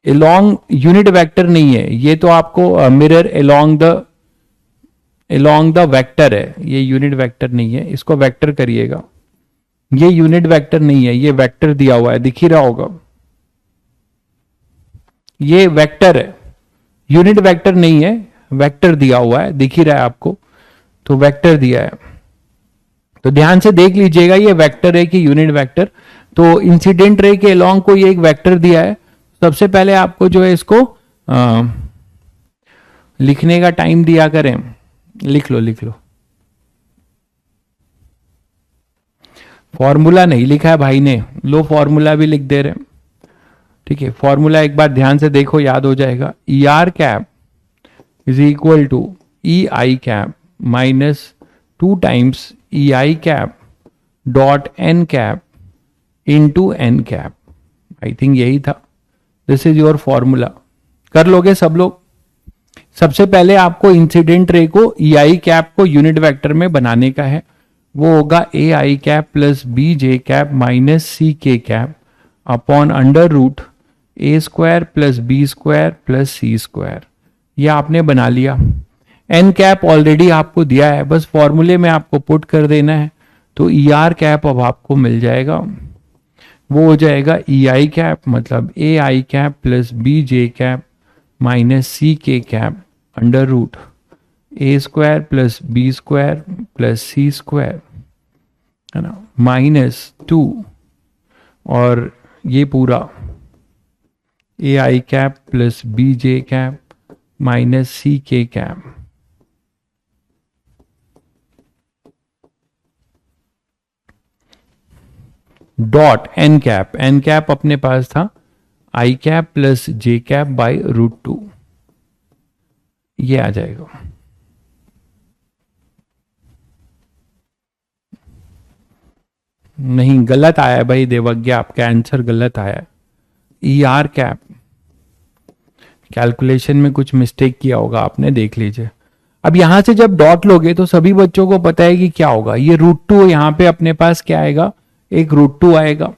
एलोंग यूनिट वेक्टर नहीं है ये, तो आपको मिरर एलोंग द वेक्टर है, ये यूनिट वेक्टर नहीं है, इसको वेक्टर करिएगा। ये यूनिट वेक्टर नहीं है, ये वेक्टर दिया हुआ है, दिख ही रहा होगा, ये वेक्टर है, यूनिट वेक्टर नहीं है, वेक्टर दिया हुआ है, दिख ही रहा है आपको, तो वेक्टर दिया है। तो ध्यान से देख लीजिएगा ये वेक्टर है कि यूनिट वेक्टर। तो इंसिडेंट रे के अलोंग को ये एक वेक्टर दिया है। सबसे पहले आपको जो है इसको लिखने का टाइम दिया करें, लिख लो लिख लो। फॉर्मूला नहीं लिखा है भाई ने, लो फॉर्मूला भी लिख दे रहे हैं, ठीक है। फॉर्मूला एक बार ध्यान से देखो, याद हो जाएगा। E are cap is equal to E I cap minus 2 times E I cap dot N cap into N cap. I think यही था, दिस इज योर फॉर्मूला। कर लोगे सब लोग। सबसे पहले आपको इंसिडेंट रे को ई आई कैप को यूनिट वेक्टर में बनाने का है, वो होगा a i cap plus b j cap minus c k cap upon under root a square plus b square plus c square. ये आपने बना लिया। एन कैप ऑलरेडी आपको दिया है, बस फॉर्मूले में आपको पुट कर देना है। तो ई आर कैप अब आपको मिल जाएगा, वो हो जाएगा ई आई कैप मतलब a i cap plus b j cap minus c k cap under root a square plus b square plus c square, है ना, माइनस 2 और ये पूरा a i cap plus b j cap minus c k cap. Dot N cap अपने पास था i cap plus j cap by root 2, ये आ जाएगा। नहीं, गलत आया है भाई देवज्ञा, आपका आंसर गलत आया है। ई आर कैप कैलकुलेशन में कुछ मिस्टेक किया होगा आपने, देख लीजिए। अब यहां से जब डॉट लोगे तो सभी बच्चों को पता है कि क्या होगा। ये रूट 2 यहां पे अपने पास क्या आएगा, एक रूट 2 आएगा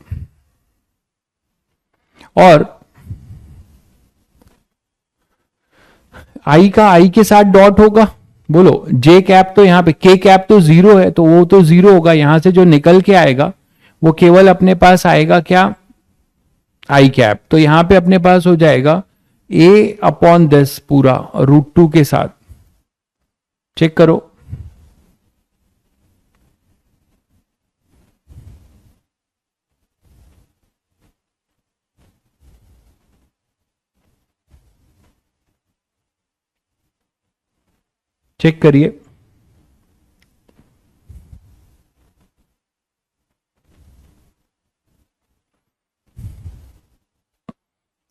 और आई का आई के साथ डॉट होगा। बोलो जे कैप तो यहां पे, के कैप तो 0 है तो वो तो 0 होगा। यहां से जो निकल के आएगा वो केवल अपने पास आएगा क्या, आई कैप। तो यहां पे अपने पास हो जाएगा ए अपॉन 10 पूरा √2 के साथ, चेक करो। चेक करिए।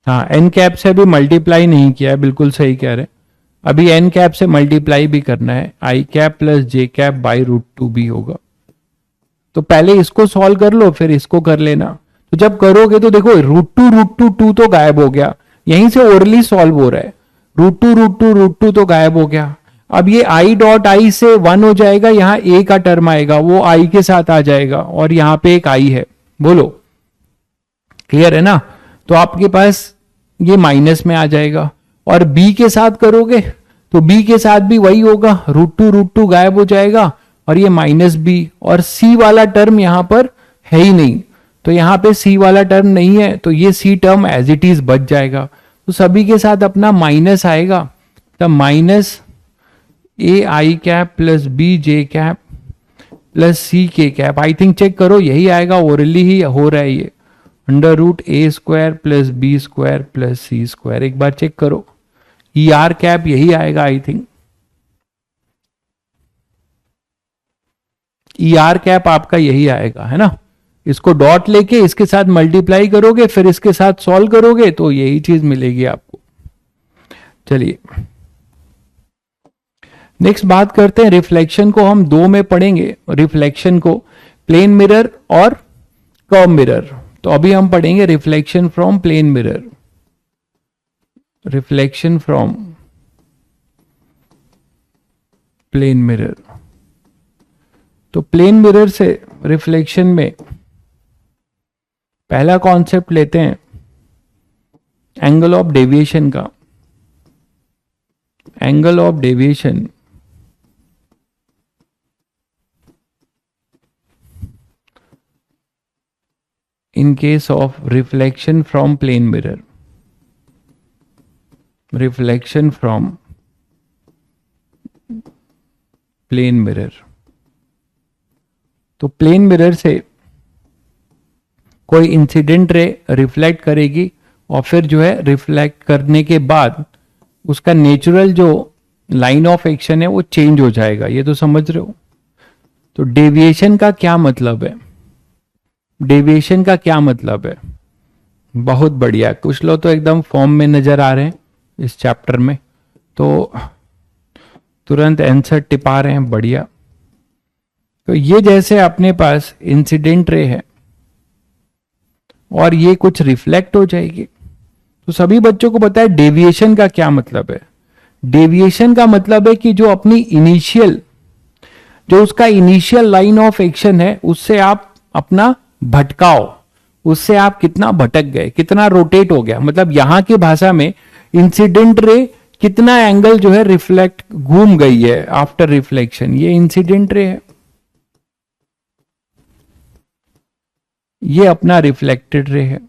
हाँ, एन कैप से भी मल्टीप्लाई नहीं किया है, बिल्कुल सही कह रहे हैं। अभी एन कैप से मल्टीप्लाई भी करना है, i cap plus j cap by √2 भी होगा। तो पहले इसको सॉल्व कर लो, फिर इसको कर लेना। तो जब करोगे तो देखो √2 तो गायब हो गया, यहीं से ओरली सॉल्व हो रहा है। √2 तो गायब हो गया। अब ये आई डॉट आई से 1 हो जाएगा, यहां ए का टर्म आएगा, वो आई के साथ आ जाएगा, और यहां पे एक आई है। बोलो क्लियर है ना? तो आपके पास ये माइनस में आ जाएगा। और बी के साथ करोगे तो बी के साथ भी वही होगा, √2 गायब हो जाएगा, और ये माइनस बी, और सी वाला टर्म यहां पर है ही नहीं, तो यहां पे सी वाला टर्म नहीं है, तो ये सी टर्म एज इट इज बच जाएगा। तो सभी के साथ अपना माइनस आएगा, तब minus a i cap plus b j cap plus c k cap. I think check करो, यही आएगा, ओरली ही हो रहा है ये, √a² plus b² plus c²। एक बार चेक करो, ई आर कैप यही आएगा। I think E R cap आपका यही आएगा, है ना? इसको डॉट लेके इसके साथ मल्टीप्लाई करोगे, फिर इसके साथ सॉल्व करोगे, तो यही चीज मिलेगी आपको। चलिए नेक्स्ट बात करते हैं, रिफ्लेक्शन को हम दो में पढ़ेंगे, रिफ्लेक्शन को प्लेन मिरर और कर्व मिरर। तो अभी हम पढ़ेंगे reflection from plane mirror, reflection from plane mirror. तो प्लेन मिरर से रिफ्लेक्शन में पहला कॉन्सेप्ट लेते हैं एंगल ऑफ डेविएशन का। Angle of deviation in case of reflection from plane mirror, reflection from plane mirror। तो प्लेन मिरर से कोई इंसिडेंट रे रिफ्लेक्ट करेगी, और फिर जो है रिफ्लेक्ट करने के बाद उसका नेचुरल जो लाइन ऑफ एक्शन है वो चेंज हो जाएगा। ये तो समझ रहे हो? तो डेविएशन का क्या मतलब है? डेविएशन का क्या मतलब है? बहुत बढ़िया, कुछ लोग तो एकदम फॉर्म में नजर आ रहे हैं इस चैप्टर में, तो तुरंत आंसर टिपा रहे हैं, बढ़िया। तो ये जैसे अपने पास इंसिडेंट रे है और ये कुछ रिफ्लेक्ट हो जाएगी, तो सभी बच्चों को पता है डेविएशन का क्या मतलब है। डेविएशन का मतलब है कि जो अपनी इनिशियल, जो उसका इनिशियल लाइन ऑफ एक्शन है, उससे आप अपना भटकाओ, उससे आप कितना भटक गए, कितना रोटेट हो गया। मतलब यहां की भाषा में इंसिडेंट रे कितना एंगल जो है रिफ्लेक्ट घूम गई है आफ्टर रिफ्लेक्शन, ये इंसिडेंट रे है, ये अपना रिफ्लेक्टेड रे है।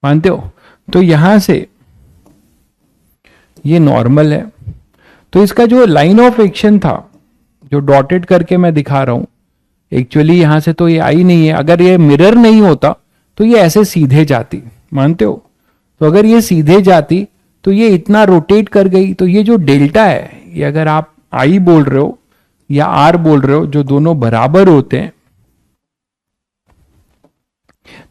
मानते हो? तो यहां से ये नॉर्मल है, तो इसका जो लाइन ऑफ एक्शन था, जो डॉटेड करके मैं दिखा रहा हूं, एक्चुअली यहां से तो ये आई नहीं है। अगर ये मिरर नहीं होता तो ये ऐसे सीधे जाती, मानते हो? तो अगर ये सीधे जाती तो ये इतना रोटेट कर गई, तो ये जो डेल्टा है, ये अगर आप आई बोल रहे हो या आर बोल रहे हो, जो दोनों बराबर होते हैं,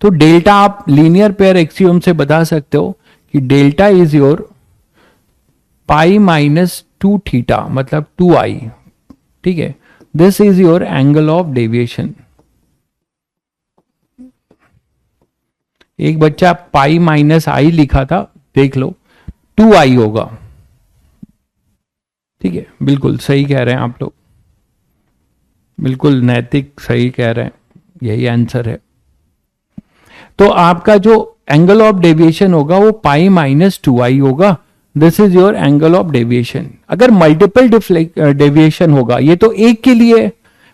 तो डेल्टा आप लीनियर पेयर एक्सियोम से बता सकते हो कि delta is your pi minus 2θ, मतलब 2i। ठीक है, this is your angle of deviation. एक बच्चा पाई माइनस आई लिखा था, देख लो 2i होगा। ठीक है, बिल्कुल सही कह रहे हैं आप लोग, बिल्कुल नैतिक सही कह रहे हैं, यही आंसर है। तो आपका जो एंगल ऑफ डेविएशन होगा वो पाई माइनस 2i होगा। This is your angle of deviation. अगर मल्टीपल डेविएशन होगा, ये तो एक के लिए,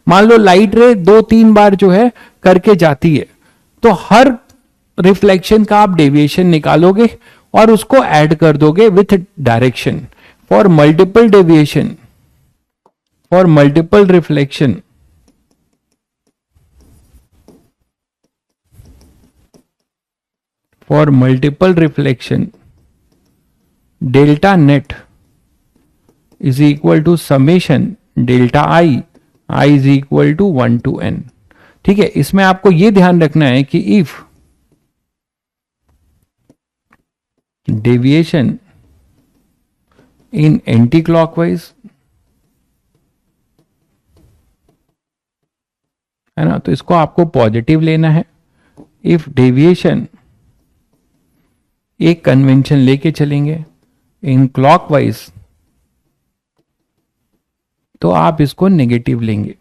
मान लो लाइट रे 2-3 बार जो है करके जाती है, तो हर रिफ्लेक्शन का आप डेविएशन निकालोगे और उसको ऐड कर दोगे with direction for multiple deviation, for multiple reflection, for multiple reflection delta net is equal to summation delta I, I is equal to 1 to n। ठीक है, इसमें आपको यह ध्यान रखना है कि if deviation in anti clockwise, है ना, तो इसको आपको पॉजिटिव लेना है। इफ डेविएशन, एक कन्वेंशन लेके चलेंगे इन क्लॉकवाइज, तो आप इसको नेगेटिव लेंगे।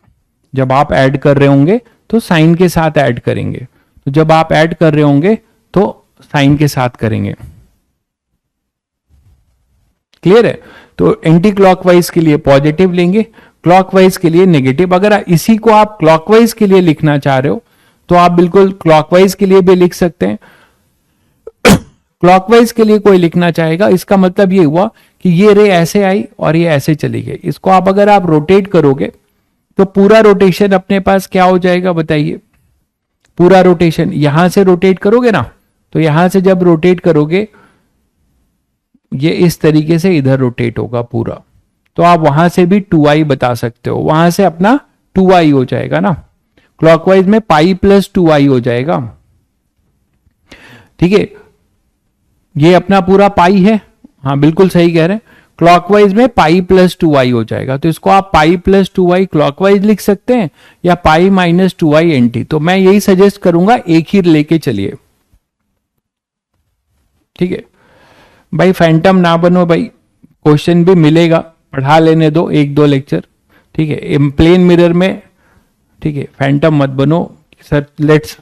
जब आप ऐड कर रहे होंगे तो साइन के साथ ऐड करेंगे, तो जब आप ऐड कर रहे होंगे तो साइन के साथ करेंगे। क्लियर है? तो एंटी क्लॉकवाइज के लिए पॉजिटिव लेंगे, क्लॉकवाइज के लिए नेगेटिव। अगर इसी को आप क्लॉकवाइज के लिए लिखना चाह रहे हो तो आप बिल्कुल क्लॉकवाइज के लिए भी लिख सकते हैं। क्लॉकवाइज के लिए कोई लिखना चाहेगा, इसका मतलब ये हुआ कि ये रे ऐसे आई और ये ऐसे चली गई। इसको आप अगर आप रोटेट करोगे तो पूरा रोटेशन अपने पास क्या हो जाएगा बताइए? पूरा रोटेशन यहां से रोटेट करोगे ना, तो यहां से जब रोटेट करोगे ये इस तरीके से इधर रोटेट होगा पूरा, तो आप वहां से भी 2i बता सकते हो, वहां से अपना 2i हो जाएगा ना। क्लॉकवाइज में पाई प्लस 2i हो जाएगा। ठीक है, ये अपना पूरा पाई है, हाँ बिल्कुल सही कह रहे हैं। क्लॉकवाइज में पाई प्लस 2i हो जाएगा, तो इसको आप पाई प्लस 2i क्लॉकवाइज लिख सकते हैं या पाई माइनस 2i एंटी। तो मैं यही सजेस्ट करूंगा, एक ही लेके चलिए। ठीक है भाई, फैंटम ना बनो भाई, क्वेश्चन भी मिलेगा, पढ़ा लेने दो 1-2 लेक्चर। ठीक है, प्लेन मिरर में, ठीक है, फैंटम मत बनो सर, लेट्स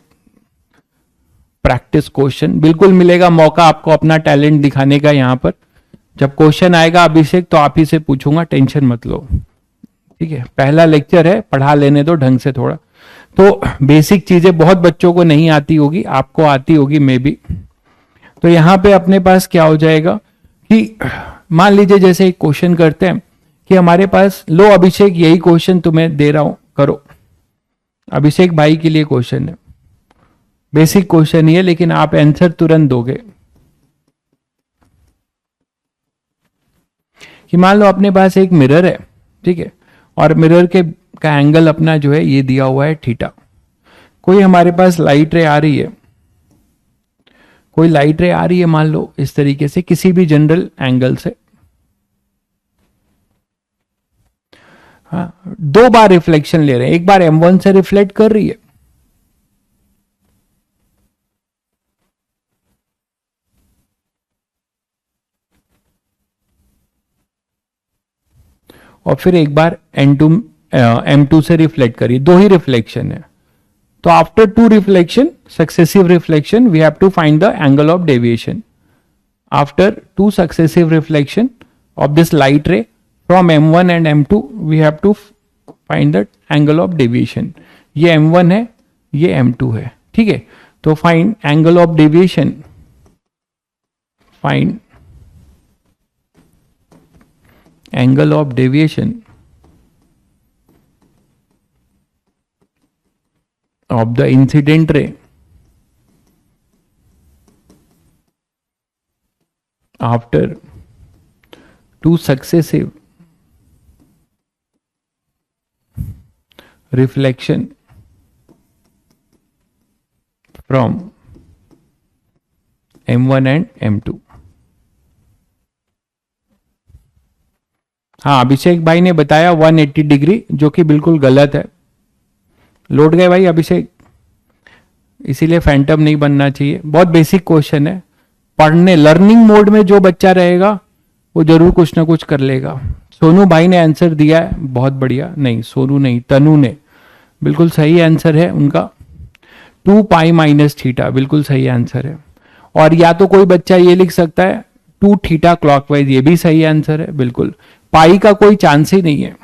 प्रैक्टिस क्वेश्चन। बिल्कुल मिलेगा मौका आपको अपना टैलेंट दिखाने का। यहां पर जब क्वेश्चन आएगा अभिषेक तो आप ही से पूछूंगा, टेंशन मत लो। ठीक है, पहला लेक्चर है, पढ़ा लेने दो ढंग से थोड़ा। तो बेसिक चीजें बहुत बच्चों को नहीं आती होगी, आपको आती होगी मे बी। तो यहां पे अपने पास क्या हो जाएगा कि मान लीजिए जैसे एक क्वेश्चन करते हैं कि हमारे पास, लो अभिषेक यही क्वेश्चन तुम्हें दे रहा हूं, करो। अभिषेक भाई के लिए क्वेश्चन है, बेसिक क्वेश्चन ही है, लेकिन आप आंसर तुरंत दोगे। कि मान लो अपने पास एक मिरर है, ठीक है, और मिरर के का एंगल अपना जो है ये दिया हुआ है थीटा। कोई हमारे पास लाइट रे आ रही है, कोई लाइट रे आ रही है मान लो इस तरीके से किसी भी जनरल एंगल से। हाँ, 2 बार रिफ्लेक्शन ले रहे हैं, एक बार M1 से रिफ्लेक्ट कर रही है, और फिर एक बार M2 से रिफ्लेक्ट करिए, 2 ही रिफ्लेक्शन है। तो after 2 reflection, successive reflection, we have to find the angle of deviation. After 2 successive reflection of this light ray from M1 and M2, we have to find the angle of deviation. ये M1 है, ये M2 है। ठीक है, तो find angle of deviation, find angle of deviation of the incident ray after 2 successive reflection from M1 and M2। हाँ, अभिषेक भाई ने बताया 180 डिग्री, जो कि बिल्कुल गलत है। लौट गए भाई अभिषेक, इसीलिए फैंटम नहीं बनना चाहिए। बहुत बेसिक क्वेश्चन है, पढ़ने लर्निंग मोड में जो बच्चा रहेगा वो जरूर कुछ ना कुछ कर लेगा। सोनू भाई ने आंसर दिया है, बहुत बढ़िया। नहीं सोनू नहीं, तनु ने, बिल्कुल सही आंसर है उनका, 2 पाई माइनस थीटा, बिल्कुल सही आंसर है। और या तो कोई बच्चा ये लिख सकता है 2 थीटा क्लॉकवाइज, ये भी सही आंसर है बिल्कुल। पाई का कोई चांस ही नहीं है,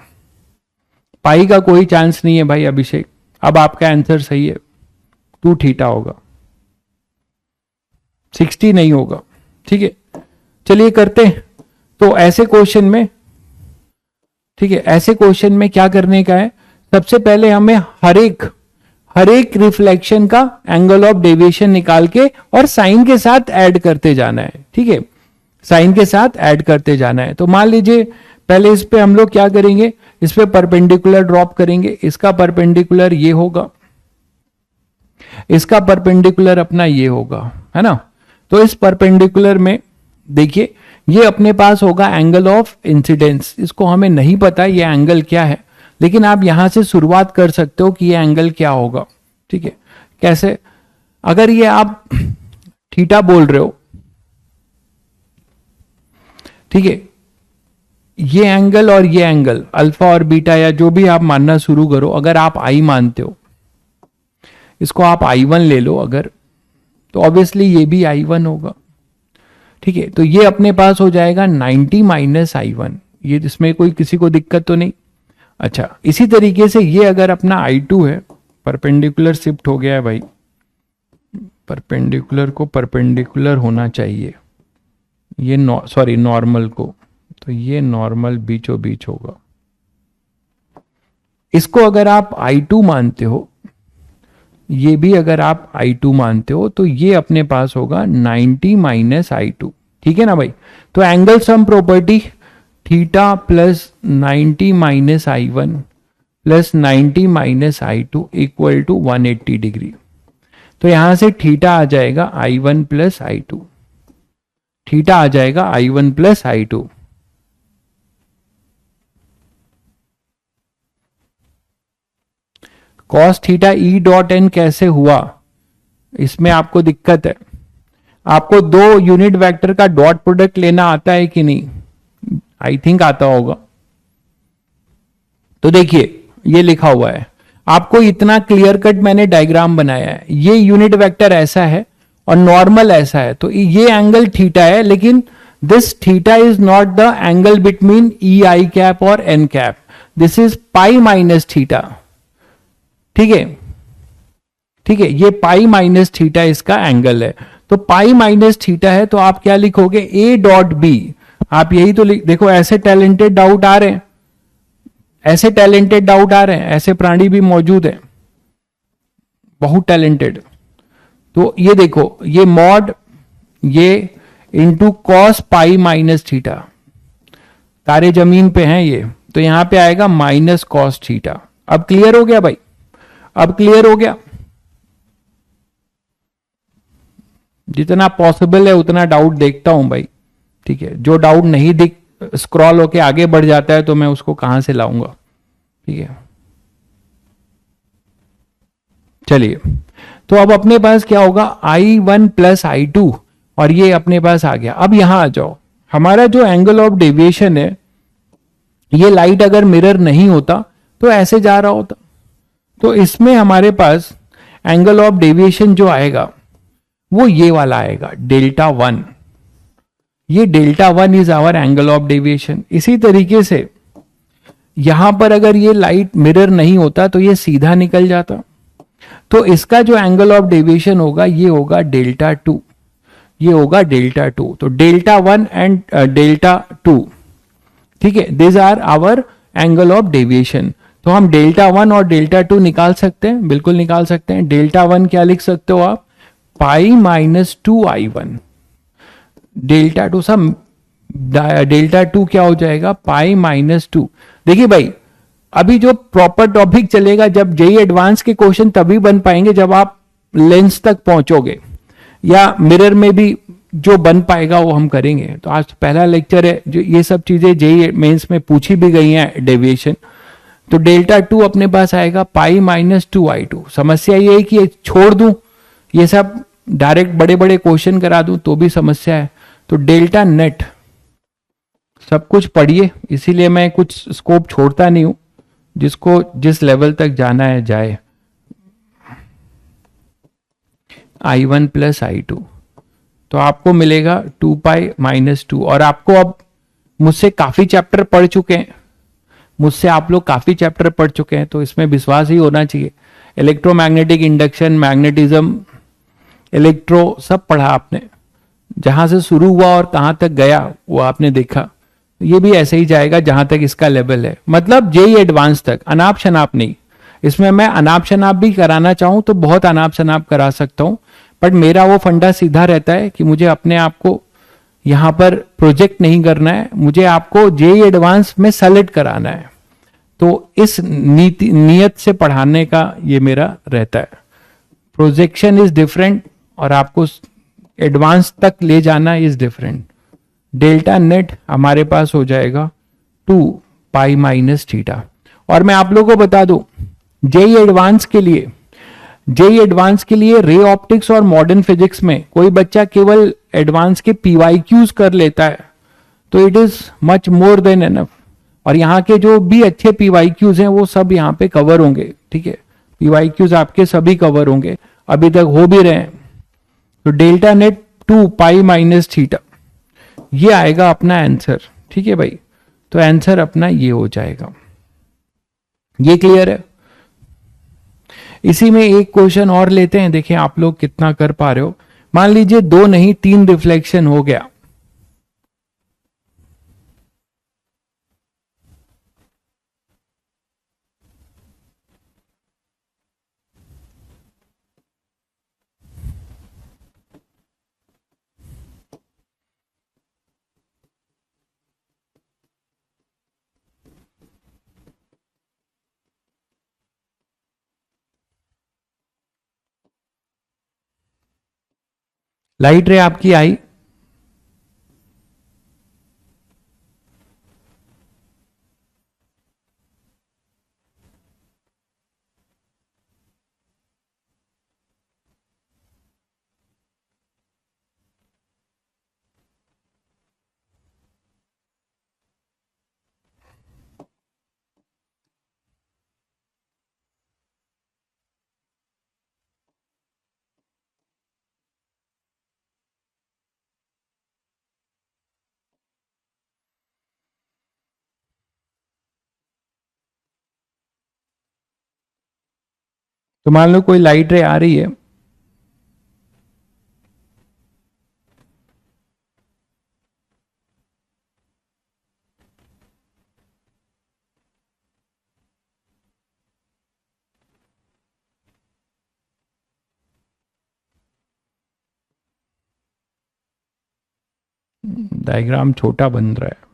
पाई का कोई चांस नहीं है भाई अभिषेक। अब आपका आंसर सही है, 2 थीटा होगा। 60 नहीं होगा। ठीक है, चलिए करते हैं। तो ऐसे क्वेश्चन में, ठीक है, ऐसे क्वेश्चन में क्या करने का है, सबसे पहले हमें हर एक रिफ्लेक्शन का एंगल ऑफ डेविएशन निकाल के और साइन के साथ ऐड करते जाना है। ठीक है, साइन के साथ ऐड करते जाना है। तो मान लीजिए पहले इस पे हम लोग क्या करेंगे, इस पे परपेंडिकुलर ड्रॉप करेंगे। इसका परपेंडिकुलर ये होगा, इसका परपेंडिकुलर अपना ये होगा, है ना। तो इस परपेंडिकुलर में देखिए ये अपने पास होगा एंगल ऑफ इंसिडेंस। इसको हमें नहीं पता ये एंगल क्या है, लेकिन आप यहां से शुरुआत कर सकते हो कि ये एंगल क्या होगा। ठीक है, कैसे, अगर ये आप थीटा बोल रहे हो, ठीक है, ये एंगल और ये एंगल अल्फा और बीटा या जो भी आप मानना शुरू करो, अगर आप आई मानते हो, इसको आप I1 ले लो अगर, तो ऑब्वियसली ये भी I1 होगा। ठीक है, तो ये अपने पास हो जाएगा 90 माइनस I1। ये इसमें कोई किसी को दिक्कत तो नहीं। अच्छा, इसी तरीके से ये अगर अपना I2 है, परपेंडिकुलर शिफ्ट हो गया है भाई, परपेंडिकुलर को परपेंडिकुलर होना चाहिए, ये सॉरी नॉर्मल को, तो ये नॉर्मल बीचों बीच होगा। इसको अगर आप I2 मानते हो, ये भी अगर आप I2 मानते हो, तो ये अपने पास होगा 90 माइनस I2। ठीक है ना भाई। तो angle sum property theta plus 90 minus I1 plus 90 minus I2 equal to 180 degree. तो यहां से थीटा आ जाएगा I1 प्लस I2, थीटा आ जाएगा I1 plus I2। Cos theta E dot N कैसे हुआ, इसमें आपको दिक्कत है। आपको दो यूनिट वेक्टर का डॉट प्रोडक्ट लेना आता है कि नहीं, आई थिंक आता होगा। तो देखिए ये लिखा हुआ है, आपको इतना क्लियर कट मैंने डायग्राम बनाया है। ये यूनिट वेक्टर ऐसा है और नॉर्मल ऐसा है, तो ये एंगल थीटा है, लेकिन this theta is not the angle between e I cap और n cap, this is pi minus theta. ठीक है, ठीक है, ये पाई माइनस थीटा इसका एंगल है। तो पाई माइनस थीटा है, तो आप क्या लिखोगे, ए डॉट बी। आप यही तो देखो, ऐसे टैलेंटेड डाउट आ रहे हैं, ऐसे टैलेंटेड डाउट आ रहे हैं, ऐसे प्राणी भी मौजूद है, बहुत टैलेंटेड। तो ये देखो, ये मॉड ये into cos pi minus theta, तारे जमीन पे हैं ये, तो यहां पे आएगा माइनस कॉस थीटा। अब क्लियर हो गया भाई, अब क्लियर हो गया। जितना पॉसिबल है उतना डाउट देखता हूं भाई। ठीक है, जो डाउट नहीं दिख स्क्रॉल होके आगे बढ़ जाता है तो मैं उसको कहां से लाऊंगा। ठीक है, चलिए, तो अब अपने पास क्या होगा, I1 प्लस I2 और ये अपने पास आ गया। अब यहां आ जाओ, हमारा जो एंगल ऑफ डेविएशन है, ये लाइट अगर मिरर नहीं होता तो ऐसे जा रहा होता, तो इसमें हमारे पास एंगल ऑफ डेविएशन जो आएगा वो ये वाला आएगा, डेल्टा 1। ये delta 1 is our angle of deviation. इसी तरीके से यहां पर अगर ये लाइट मिरर नहीं होता तो ये सीधा निकल जाता, तो इसका जो एंगल ऑफ डेविएशन होगा ये होगा डेल्टा 2, ये होगा डेल्टा 2। तो डेल्टा 1 एंड डेल्टा 2, ठीक है, this are our angle of deviation. तो हम डेल्टा 1 और डेल्टा 2 निकाल सकते हैं, बिल्कुल निकाल सकते हैं। डेल्टा 1 क्या लिख सकते हो आप, पाई माइनस 2I1। डेल्टा 2 सब, डेल्टा 2 क्या हो जाएगा, पाई माइनस 2। देखिए भाई, अभी जो प्रॉपर टॉपिक चलेगा, जब जेई एडवांस के क्वेश्चन तभी बन पाएंगे जब आप लेंस तक पहुंचोगे, या मिरर में भी जो बन पाएगा वो हम करेंगे। तो आज पहला लेक्चर है, जो ये सब चीजें जेई मेंस में पूछी भी गई हैं, डेविएशन। तो डेल्टा 2 अपने पास आएगा पाई माइनस 2I2। समस्या ये है कि छोड़ दूं ये सब, डायरेक्ट बड़े बड़े क्वेश्चन करा दूं तो भी समस्या है। तो डेल्टा नेट सब कुछ पढ़िए, इसीलिए मैं कुछ स्कोप छोड़ता नहीं हूं, जिसको जिस लेवल तक जाना है जाए। I1 प्लस I2, तो आपको मिलेगा 2 पाई माइनस 2। और आपको अब मुझसे काफी चैप्टर पढ़ चुके हैं, मुझसे आप लोग काफी चैप्टर पढ़ चुके हैं, तो इसमें विश्वास ही होना चाहिए। इलेक्ट्रोमैग्नेटिक इंडक्शन, मैग्नेटिज्म, इलेक्ट्रो सब पढ़ा आपने, जहां से शुरू हुआ और कहां तक गया वो आपने देखा, ये भी ऐसे ही जाएगा जहां तक इसका लेवल है, मतलब जेई एडवांस तक, अनाप शनाप नहीं। इसमें मैं अनाप शनाप भी कराना चाहूं तो बहुत अनाप शनाप करा सकता हूं, बट मेरा वो फंडा सीधा रहता है कि मुझे अपने आप को यहां पर प्रोजेक्ट नहीं करना है, मुझे आपको जेई एडवांस में सेलेक्ट कराना है। तो इस नियत से पढ़ाने का ये मेरा रहता है। प्रोजेक्शन इज डिफरेंट और आपको एडवांस तक ले जाना इज डिफरेंट। डेल्टा नेट हमारे पास हो जाएगा 2 पाई माइनस थीटा। और मैं आप लोगों को बता दूं, जेई एडवांस के लिए रे ऑप्टिक्स और मॉडर्न फिजिक्स में कोई बच्चा केवल एडवांस के पीवाईक्यूज कर लेता है तो it is much more than enough. और यहाँ के जो भी अच्छे पीवाईक्यूज हैं वो सब यहाँ पे कवर होंगे, ठीक है, पीवाईक्यूज आपके सभी कवर होंगे, अभी तक हो भी रहे हैं। तो डेल्टा नेट 2 पाई माइनस थीटा, ये आएगा अपना आंसर, ठीक है भाई। तो आंसर अपना ये हो जाएगा। ये क्लियर है? इसी में एक क्वेश्चन और लेते हैं, देखिए आप लोग कितना कर पा रहे हो। मान लीजिए 2 नहीं 3 रिफ्लेक्शन हो गया, लाइट रे आपकी आई, तो मान लो कोई लाइट रे आ रही है, डायग्राम छोटा बन रहा है।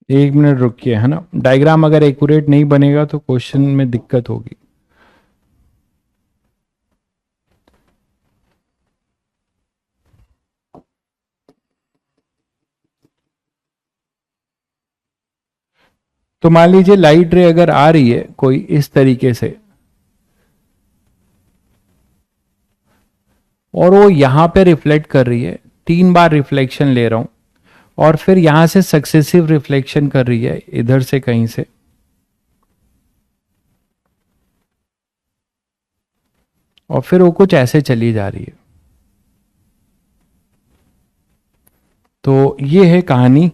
एक मिनट रुकिए, है ना, डायग्राम अगर एक्यूरेट नहीं बनेगा तो क्वेश्चन में दिक्कत होगी। तो मान लीजिए लाइट रे अगर आ रही है कोई इस तरीके से, और वो यहां पे रिफ्लेक्ट कर रही है, 3 बार रिफ्लेक्शन ले रहा हूं, और फिर यहां से सक्सेसिव रिफ्लेक्शन कर रही है इधर से कहीं से, और फिर वो कुछ ऐसे चली जा रही है। तो ये है कहानी,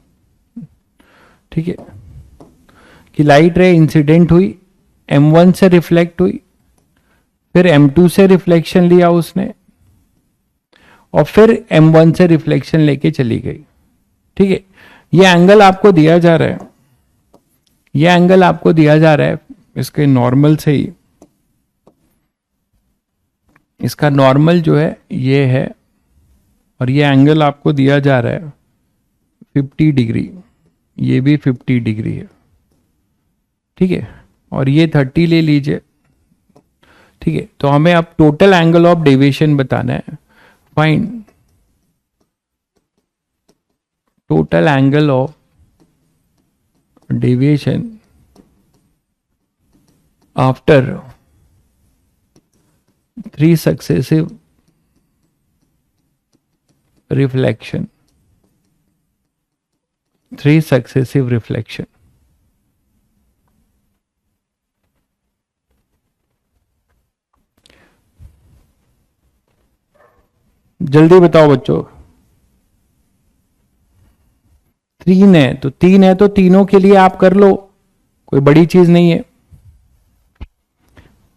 ठीक है, कि लाइट रे इंसिडेंट हुई, M1 से रिफ्लेक्ट हुई, फिर M2 से रिफ्लेक्शन लिया उसने, और फिर M1 से रिफ्लेक्शन लेके चली गई, ठीक है। ये एंगल आपको दिया जा रहा है, ये एंगल आपको दिया जा रहा है इसके नॉर्मल से ही, इसका नॉर्मल जो है ये है, और ये एंगल आपको दिया जा रहा है 50 डिग्री, ये भी 50 डिग्री है, ठीक है, और ये 30 ले लीजिए, ठीक है। तो हमें अब टोटल एंगल ऑफ डेविएशन बताना है, fine. total angle of deviation after 3 successive reflection. 3 successive reflection. जल्दी बताओ बच्चों। 3 है तो 3 है तो तीनों के लिए आप कर लो, कोई बड़ी चीज नहीं है,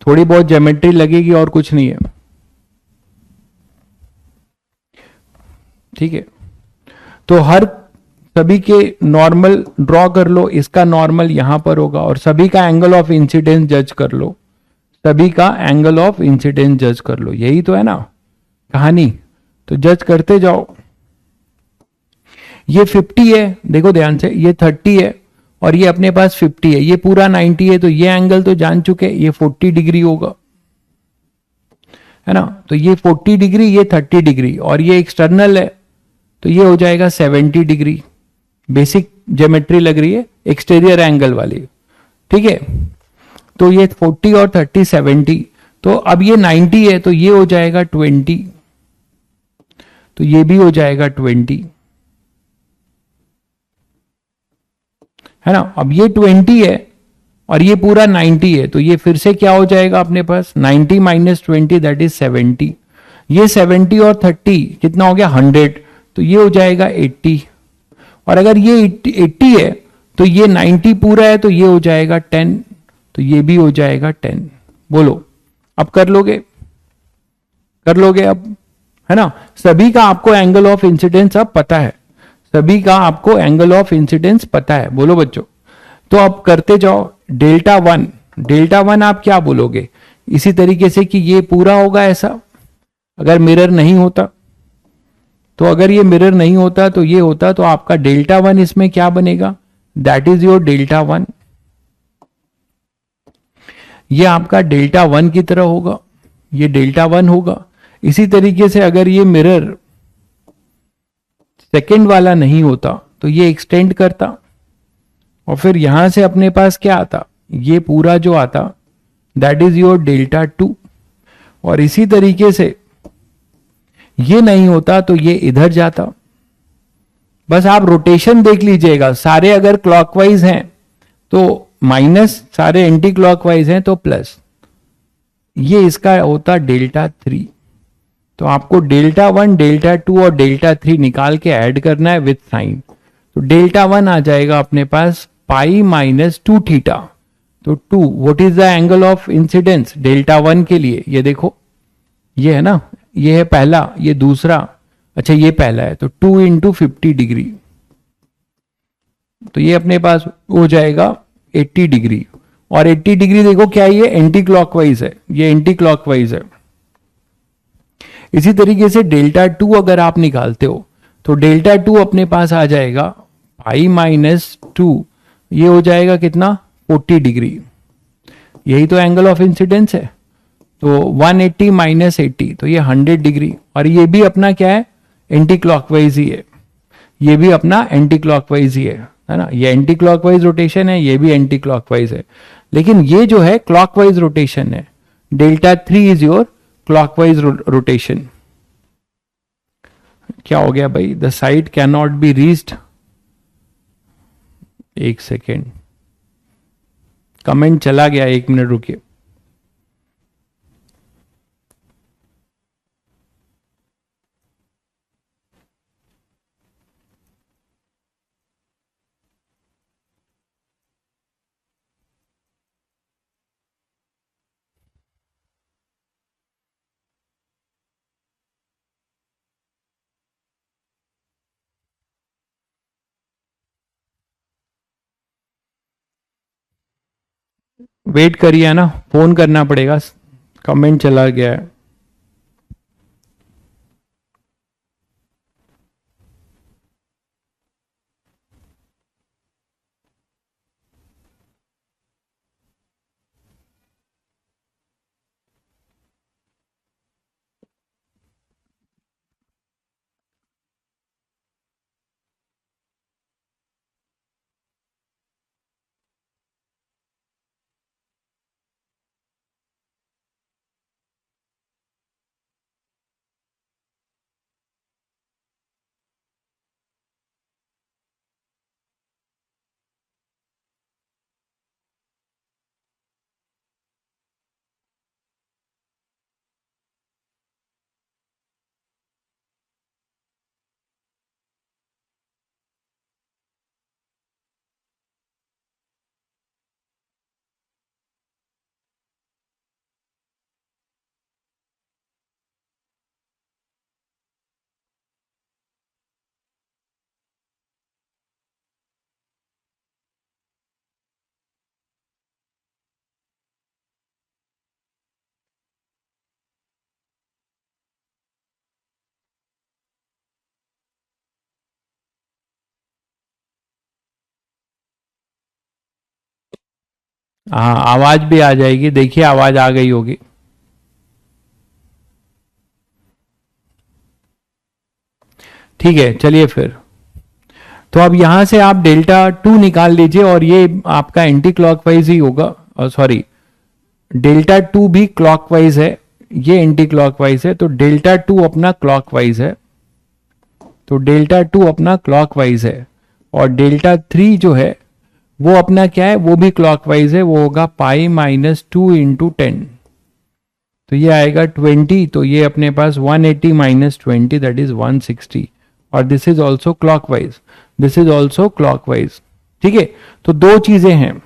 थोड़ी बहुत ज्योमेट्री लगेगी और कुछ नहीं है। ठीक है, तो हर सभी के नॉर्मल ड्रॉ कर लो, इसका नॉर्मल यहां पर होगा और सभी का एंगल ऑफ इंसिडेंस जज कर लो, सभी का एंगल ऑफ इंसिडेंस जज कर लो, यही तो है ना कहानी। तो जज करते जाओ। ये 50 है, देखो ध्यान से, ये 30 है और ये अपने पास 50 है, ये पूरा 90 है, तो ये एंगल तो जान चुके, ये 40 डिग्री होगा, है ना। तो ये 40 डिग्री, ये 30 डिग्री और ये एक्सटर्नल है, तो ये हो जाएगा 70 डिग्री। बेसिक ज्योमेट्री लग रही है एक्सटीरियर एंगल वाली, ठीक है। तो ये 40 और 30 70, तो अब ये 90 है तो ये हो जाएगा 20, तो ये भी हो जाएगा 20, है ना। अब ये 20 है और ये पूरा 90 है, तो ये फिर से क्या हो जाएगा अपने पास, 90 माइनस 20 दैट इज 70। ये 70 और 30 कितना हो गया 100, तो ये हो जाएगा 80। और अगर ये 80 है तो ये 90 पूरा है, तो ये हो जाएगा 10, तो ये भी हो जाएगा 10। बोलो अब कर लोगे, कर लोगे अब, है ना। सभी का आपको एंगल ऑफ इंसिडेंस अब पता है, सभी का आपको एंगल ऑफ इंसिडेंस पता है। बोलो बच्चों, तो अब करते जाओ। डेल्टा वन, डेल्टा वन आप क्या बोलोगे, इसी तरीके से कि ये पूरा होगा ऐसा, अगर मिरर नहीं होता तो, अगर ये मिरर नहीं होता तो ये होता, तो आपका डेल्टा वन इसमें क्या बनेगा, that is your delta one. ये आपका डेल्टा वन की तरह होगा, ये डेल्टा वन होगा। इसी तरीके से अगर ये मिरर सेकंड वाला नहीं होता तो ये एक्सटेंड करता और फिर यहां से अपने पास क्या आता, ये पूरा जो आता, that is your delta two. और इसी तरीके से ये नहीं होता तो ये इधर जाता। बस आप रोटेशन देख लीजिएगा, सारे अगर क्लॉकवाइज हैं तो माइनस, सारे एंटी क्लॉकवाइज हैं तो प्लस, ये इसका होता डेल्टा थ्री। तो आपको डेल्टा वन, डेल्टा टू और डेल्टा थ्री निकाल के ऐड करना है विथ साइन। तो डेल्टा वन आ जाएगा अपने पास पाई माइनस 2 थीटा। तो 2 what is the angle of incidence delta one के लिए, ये देखो, ये है ना, ये है पहला, ये दूसरा, अच्छा ये पहला है, तो 2 इंटू 50 डिग्री, तो ये अपने पास हो जाएगा 80 डिग्री। और 80 डिग्री देखो क्या, ये एंटी क्लॉकवाइज है, ये एंटी क्लॉकवाइज है। इसी तरीके से डेल्टा टू अगर आप निकालते हो तो डेल्टा टू अपने पास आ जाएगा पाई माइनस 2, ये हो जाएगा कितना 40 डिग्री, यही तो एंगल ऑफ इंसिडेंस है। तो 180 माइनस 80, तो ये 100 डिग्री। और ये भी अपना क्या है, एंटी क्लॉकवाइज ही है, ये भी अपना एंटी क्लॉकवाइज ही है ना। ये एंटी क्लॉकवाइज रोटेशन है, ये भी एंटी क्लॉकवाइज है, लेकिन ये जो है क्लॉकवाइज रोटेशन है। Delta three is your clockwise rotation. क्या हो गया भाई, the site can not be reached, एक सेकेंड, कमेंट चला गया, 1 मिनट रुकिए। वेट करिए ना, फोन करना पड़ेगा, कमेंट चला गया है। हाँ, आवाज भी आ जाएगी, देखिए आवाज आ गई होगी। ठीक है, चलिए फिर। तो अब यहां से आप डेल्टा टू निकाल लीजिए और ये आपका एंटी क्लॉकवाइज ही होगा, सॉरी, डेल्टा टू भी क्लॉकवाइज है, ये एंटी क्लॉकवाइज है, तो डेल्टा टू अपना क्लॉकवाइज है, तो डेल्टा टू अपना क्लॉकवाइज है, और डेल्टा थ्री जो है वो अपना क्या है, वो भी क्लॉकवाइज है, वो होगा पाई माइनस टू इंटू 10, तो ये आएगा 20, तो ये अपने पास 180 माइनस 20 दैट इज 160, और this is also clockwise, this is also clockwise. ठीक है, तो दो चीजें हैं।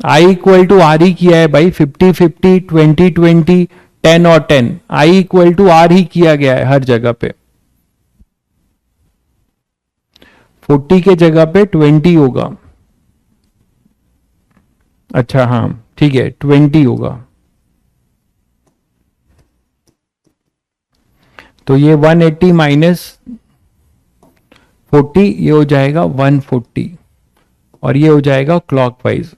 आई इक्वल टू आर ही किया है भाई, 50-50, 20-20, 10 और 10, आई इक्वल टू आर ही किया गया है हर जगह पे। 40 के जगह पे 20 होगा। अच्छा हाँ ठीक है, 20 होगा, तो ये 180 माइनस 40, ये हो जाएगा 140, और ये हो जाएगा क्लॉकवाइज,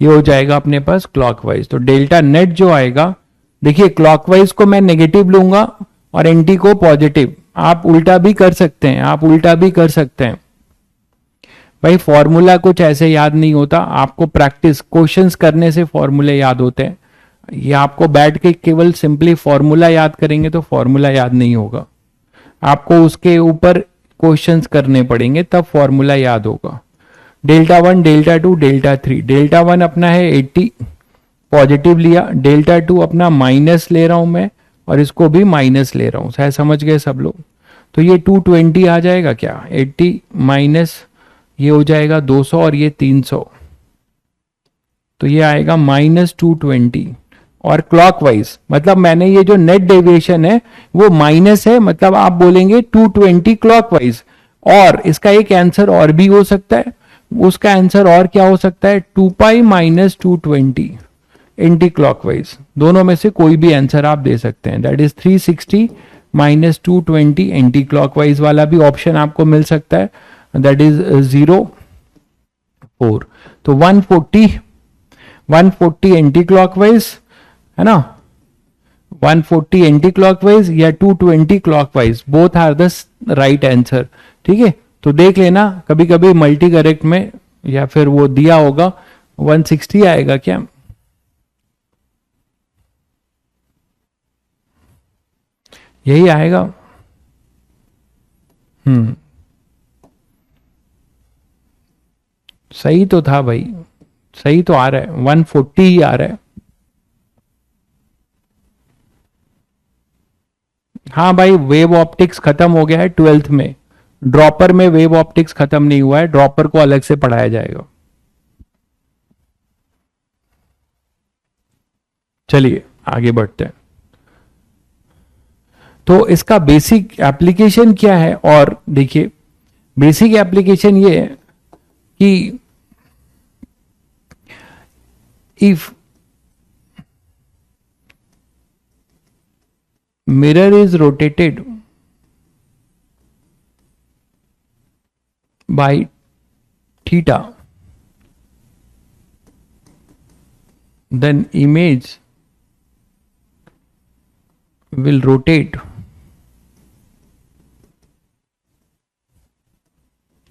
ये हो जाएगा अपने पास क्लॉकवाइज। तो डेल्टा नेट जो आएगा, देखिए क्लॉकवाइज को मैं नेगेटिव लूंगा और एंटी को पॉजिटिव, आप उल्टा भी कर सकते हैं, आप उल्टा भी कर सकते हैं भाई, फॉर्मूला कुछ ऐसे याद नहीं होता, आपको प्रैक्टिस क्वेश्चंस करने से फॉर्मूले याद होते हैं, ये आपको बैठ के केवल सिंपली फॉर्मूला याद करेंगे तो फॉर्मूला याद नहीं होगा, आपको उसके ऊपर क्वेश्चंस करने पड़ेंगे तब फॉर्मूला याद होगा। Delta one, delta two, delta three, delta one अपना है 80 पॉजिटिव लिया, डेल्टा टू अपना माइनस ले रहा हूं मैं, और इसको भी माइनस ले रहा हूं, शायद समझ गए सब लोग। तो ये 220 आ जाएगा क्या, 80 माइनस ये हो जाएगा 200 और ये 300, तो ये आएगा माइनस 220, और क्लॉकवाइज मतलब मैंने ये जो नेट डेविएशन है वो माइनस है, मतलब आप बोलेंगे 220 क्लॉकवाइज, और इसका एक आंसर और भी हो सकता है, उसका आंसर और क्या हो सकता है, 2 पाई माइनस 220 एंटी क्लॉकवाइज, दोनों में से कोई भी आंसर आप दे सकते हैं, that is 360 minus 220 anti clockwise वाला भी ऑप्शन आपको मिल सकता है, दैट इज 0.4, तो 140 एंटी क्लॉकवाइज है ना, 140 एंटी क्लॉकवाइज या 220 clockwise, both are the right answer. ठीक है, तो देख लेना, कभी कभी मल्टी करेक्ट में या फिर वो दिया होगा 160 आएगा क्या, यही आएगा। सही तो था भाई, सही तो आ रहा है, 140 ही आ रहा है। हाँ भाई, वेव ऑप्टिक्स खत्म हो गया है 12th में, ड्रॉपर में वेव ऑप्टिक्स खत्म नहीं हुआ है, ड्रॉपर को अलग से पढ़ाया जाएगा। चलिए आगे बढ़ते हैं। तो इसका बेसिक एप्लीकेशन क्या है, और देखिए बेसिक एप्लीकेशन ये है कि if mirror is rotated by theta, then image will rotate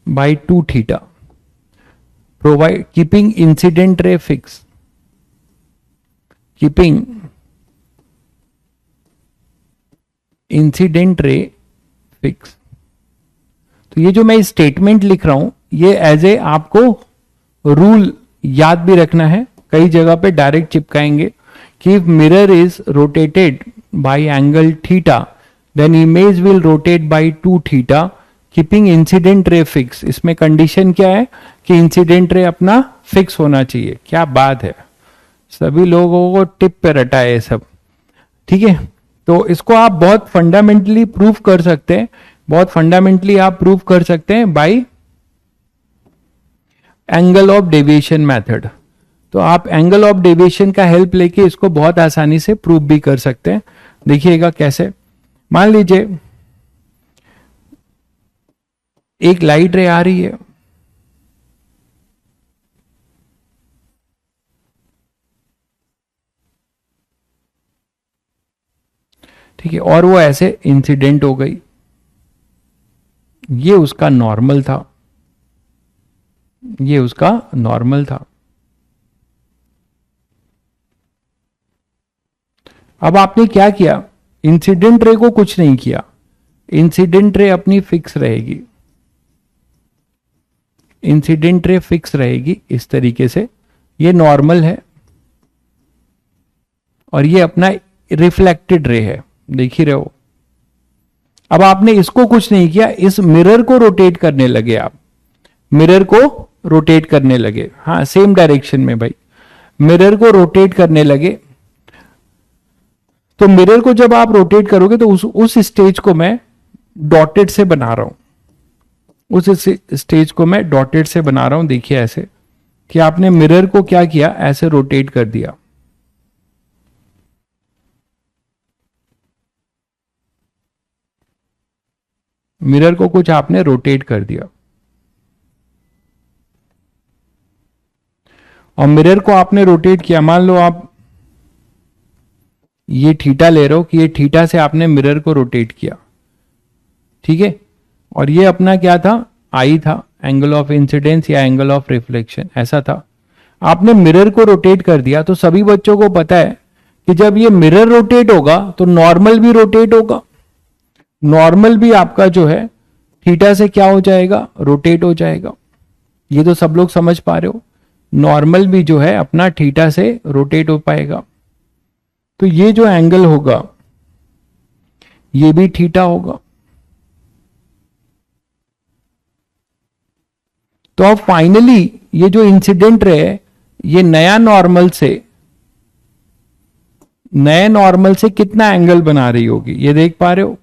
by 2 theta, provide keeping incident ray fixed, keeping incident ray fix. तो ये जो मैं स्टेटमेंट लिख रहा हूं, ये एज ए आपको रूल याद भी रखना है, कई जगह पे डायरेक्ट चिपकाएंगे कि if mirror is rotated by angle theta then image will rotate by 2 theta keeping incident ray fix. इसमें कंडीशन क्या है कि इंसिडेंट रे अपना फिक्स होना चाहिए। क्या बात है, सभी लोगों को टिप पे रटा है ये सब। ठीक है, तो इसको आप बहुत फंडामेंटली प्रूव कर सकते हैं, बहुत फंडामेंटली आप प्रूव कर सकते हैं bye angle of deviation method. तो आप एंगल ऑफ डेविएशन का हेल्प लेके इसको बहुत आसानी से प्रूव भी कर सकते हैं। देखिएगा कैसे, मान लीजिए एक लाइट रे आ रही है, ठीक है, और वो ऐसे इंसिडेंट हो गई, ये उसका नॉर्मल था, ये उसका नॉर्मल था। अब आपने क्या किया, इंसिडेंट रे को कुछ नहीं किया, इंसिडेंट रे अपनी फिक्स रहेगी, इंसिडेंट रे फिक्स रहेगी इस तरीके से, ये नॉर्मल है और ये अपना रिफ्लेक्टेड रे है, देख ही रहे हो। अब आपने इसको कुछ नहीं किया, इस मिरर को रोटेट करने लगे, आप मिरर को रोटेट करने लगे, हाँ सेम डायरेक्शन में भाई, मिरर को रोटेट करने लगे। तो मिरर को जब आप रोटेट करोगे तो उस स्टेज को मैं डॉटेड से बना रहा हूं, उस स्टेज को मैं डॉटेड से बना रहा हूं। देखिए ऐसे कि आपने मिरर को क्या किया, ऐसे रोटेट कर दिया, मिरर को कुछ आपने रोटेट कर दिया, और मिरर को आपने रोटेट किया, मान लो आप ये थीटा ले रहे हो कि ये थीटा से आपने मिरर को रोटेट किया, ठीक है, और ये अपना क्या था, आई था, एंगल ऑफ इंसिडेंस या एंगल ऑफ रिफ्लेक्शन ऐसा था। आपने मिरर को रोटेट कर दिया, तो सभी बच्चों को पता है कि जब ये मिरर रोटेट होगा तो नॉर्मल भी रोटेट होगा, नॉर्मल भी आपका जो है थीटा से क्या हो जाएगा, रोटेट हो जाएगा। ये तो सब लोग समझ पा रहे हो, नॉर्मल भी जो है अपना थीटा से रोटेट हो पाएगा। तो ये जो एंगल होगा ये भी थीटा होगा। तो अब फाइनली ये जो इंसिडेंट रे है, ये नया नॉर्मल से, नए नॉर्मल से कितना एंगल बना रही होगी, ये देख पा रहे हो।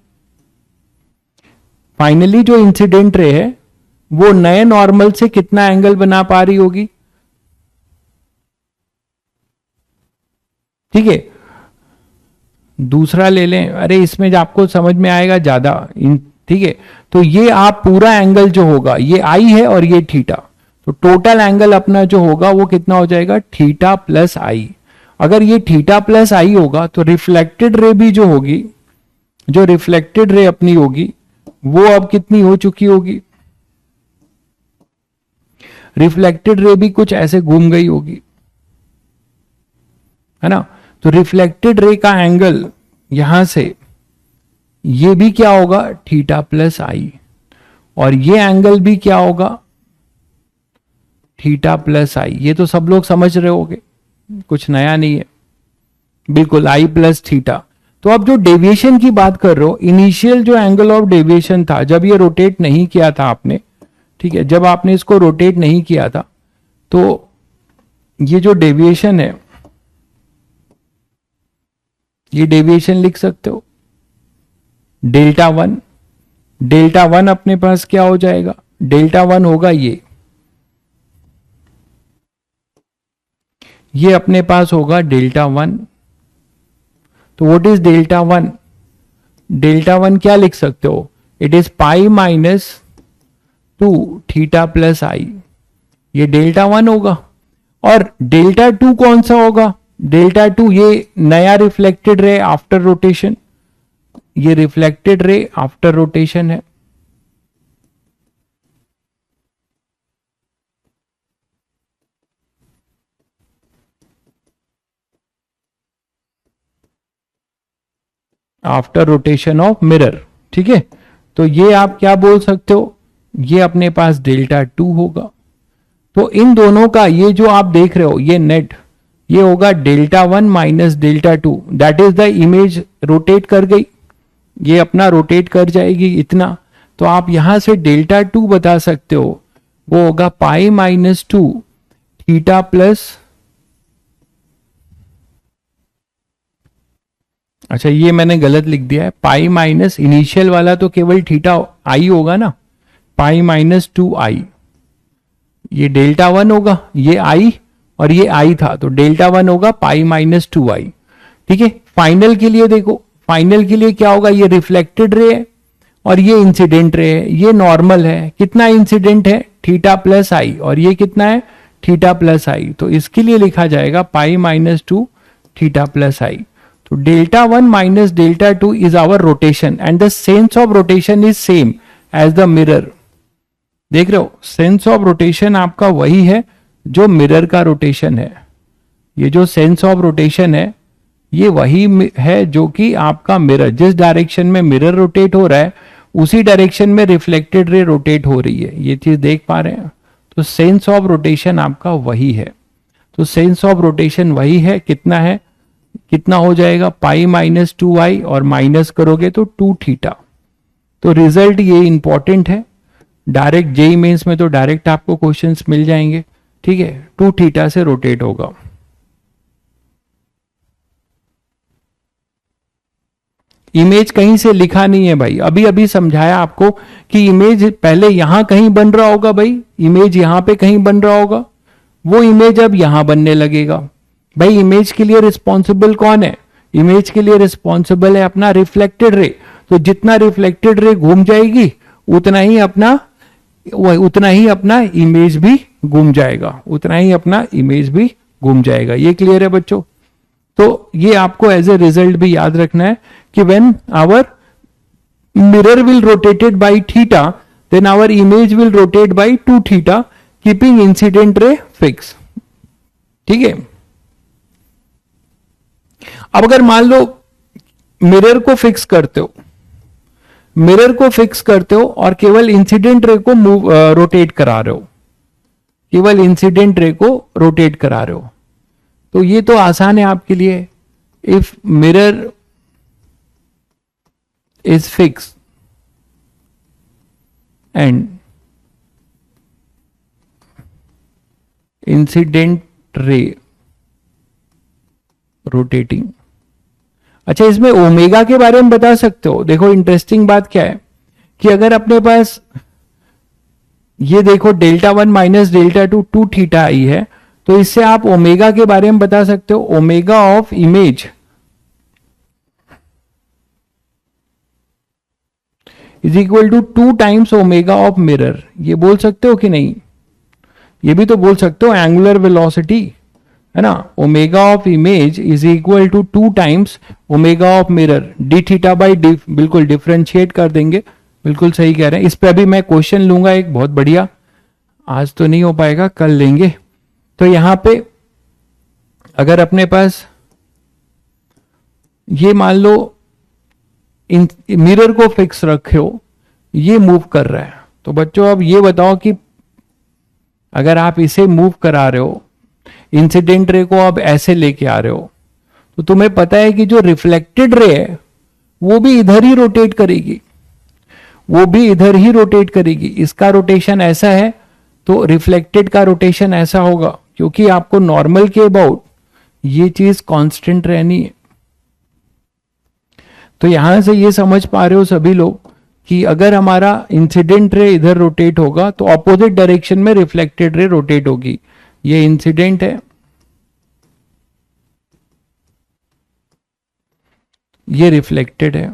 फाइनली जो इंसिडेंट रे है वो नए नॉर्मल से कितना एंगल बना पा रही होगी, ठीक है। दूसरा ले लें, अरे इसमें आपको समझ में आएगा ज्यादा, ठीक है। तो ये आप पूरा एंगल जो होगा, ये आई है और ये थीटा, तो टोटल एंगल अपना जो होगा वो कितना हो जाएगा, थीटा प्लस आई। अगर ये थीटा प्लस आई होगा तो रिफ्लेक्टेड रे भी जो होगी, जो रिफ्लेक्टेड रे अपनी होगी वो अब कितनी हो चुकी होगी, रिफ्लेक्टेड रे भी कुछ ऐसे घूम गई होगी, है ना। तो रिफ्लेक्टेड रे का एंगल यहां से ये भी क्या होगा, थीटा प्लस आई, और ये एंगल भी क्या होगा, थीटा प्लस आई। ये तो सब लोग समझ रहे होंगे, कुछ नया नहीं है, बिल्कुल आई प्लस थीटा। तो अब जो डेविएशन की बात कर रहे हो, इनिशियल जो एंगल ऑफ डेविएशन था जब ये रोटेट नहीं किया था आपने, ठीक है, जब आपने इसको रोटेट नहीं किया था, तो ये जो डेविएशन है, ये डेविएशन लिख सकते हो डेल्टा वन। डेल्टा वन अपने पास क्या हो जाएगा, डेल्टा वन होगा ये अपने पास होगा डेल्टा वन। तो what is delta one, delta one क्या लिख सकते हो, it is pi minus 2 theta plus i, ये डेल्टा वन होगा। और डेल्टा टू कौन सा होगा, डेल्टा टू ये नया रिफ्लेक्टेड रे आफ्टर रोटेशन, ये रिफ्लेक्टेड रे आफ्टर रोटेशन है। आफ्टर रोटेशन ऑफ मिरर, ठीक है। तो ये आप क्या बोल सकते हो, ये अपने पास डेल्टा टू होगा। तो इन दोनों का ये जो आप देख रहे हो ये नेट, ये होगा delta one minus delta two, that is the image rotate कर गई, ये अपना रोटेट कर जाएगी इतना। तो आप यहां से डेल्टा टू बता सकते हो, वो होगा पाई माइनस 2 थीटा प्लस, अच्छा ये मैंने गलत लिख दिया है, पाई माइनस इनिशियल वाला तो केवल थीटा आई होगा ना, पाई माइनस 2 आई, ये डेल्टा वन होगा, ये आई और ये आई था, तो डेल्टा वन होगा पाई माइनस 2 आई, ठीक है। फाइनल के लिए देखो, फाइनल के लिए क्या होगा, ये रिफ्लेक्टेड रे है और ये इंसिडेंट रे है, ये नॉर्मल है, कितना इंसिडेंट है थीटा प्लस आई, और ये कितना है थीटा प्लस आई, तो इसके लिए लिखा जाएगा pi minus 2 theta plus I. तो delta 1 minus delta 2 is our rotation and the sense of rotation is same as the mirror. देख रहे हो, सेंस ऑफ रोटेशन आपका वही है जो मिरर का रोटेशन है। ये जो सेंस ऑफ रोटेशन है ये वही है जो कि आपका मिरर, जिस डायरेक्शन में मिरर रोटेट हो रहा है उसी डायरेक्शन में रिफ्लेक्टेड रे रोटेट हो रही है। ये चीज देख पा रहे हैं, तो सेंस ऑफ रोटेशन आपका वही है। तो सेंस ऑफ रोटेशन वही है, कितना है, कितना हो जाएगा पाई माइनस 2i और माइनस करोगे तो 2 थीटा। तो रिजल्ट ये इंपॉर्टेंट है, डायरेक्ट जेई मेंस में तो डायरेक्ट आपको क्वेश्चंस मिल जाएंगे, ठीक है। 2 थीटा से रोटेट होगा। इमेज कहीं से लिखा नहीं है भाई, अभी अभी समझाया आपको कि इमेज पहले यहां कहीं बन रहा होगा भाई, इमेज यहां पे कहीं बन रहा होगा, वो इमेज अब यहां बनने लगेगा। भाई इमेज के लिए रिस्पॉन्सिबल कौन है, इमेज के लिए रिस्पॉन्सिबल है अपना रिफ्लेक्टेड रे। तो जितना रिफ्लेक्टेड रे घूम जाएगी उतना ही अपना इमेज भी घूम जाएगा, उतना ही अपना इमेज भी घूम जाएगा। ये क्लियर है बच्चों? तो ये आपको एज ए रिजल्ट भी याद रखना है कि when our mirror will rotated by theta then our image will rotate by 2 theta keeping incident ray fix, ठीक है। अब अगर मान लो मिरर को फिक्स करते हो और केवल इंसिडेंट रे को रोटेट करा रहे हो, केवल इंसिडेंट रे को रोटेट करा रहे हो, तो ये तो आसान है आपके लिए। If mirror is fix and incident ray rotating. अच्छा, इसमें ओमेगा के बारे में बता सकते हो? देखो इंटरेस्टिंग बात क्या है कि अगर अपने पास ये देखो डेल्टा 1 माइनस डेल्टा 2 2 थीटा आई है, तो इससे आप ओमेगा के बारे में बता सकते हो। Omega of image is equal to 2 times omega of mirror. ये बोल सकते हो कि नहीं? ये भी तो बोल सकते हो, एंगुलर वेलोसिटी है ना, omega of image is equal to 2 times omega of mirror D theta by D. बिल्कुल डिफरेंशिएट कर देंगे, बिल्कुल सही कह रहे हैं। इस पे अभी मैं क्वेश्चन लूंगा एक बहुत बढ़िया, आज तो नहीं हो पाएगा, कल लेंगे। तो यहां पे अगर अपने पास ये मान लो मिरर को फिक्स रखे हो, ये मूव कर रहा है, तो बच्चों अब ये बताओ कि अगर आप इसे मूव करा रहे हो, इंसिडेंट रे को अब ऐसे लेके आ रहे हो, तो तुम्हें पता है कि जो रिफ्लेक्टेड रे है वो भी इधर ही रोटेट करेगी, वो भी इधर ही रोटेट करेगी। इसका रोटेशन ऐसा है तो रिफ्लेक्टेड का रोटेशन ऐसा होगा, क्योंकि आपको नॉर्मल के अबाउट ये चीज कांस्टेंट रहनी है। तो यहां से ये समझ पा रहे हो सभी लोग कि अगर हमारा इंसिडेंट रे इधर रोटेट होगा तो ऑपोजिट डायरेक्शन में रिफ्लेक्टेड रे रोटेट होगी। ये इंसिडेंट है, ये रिफ्लेक्टेड है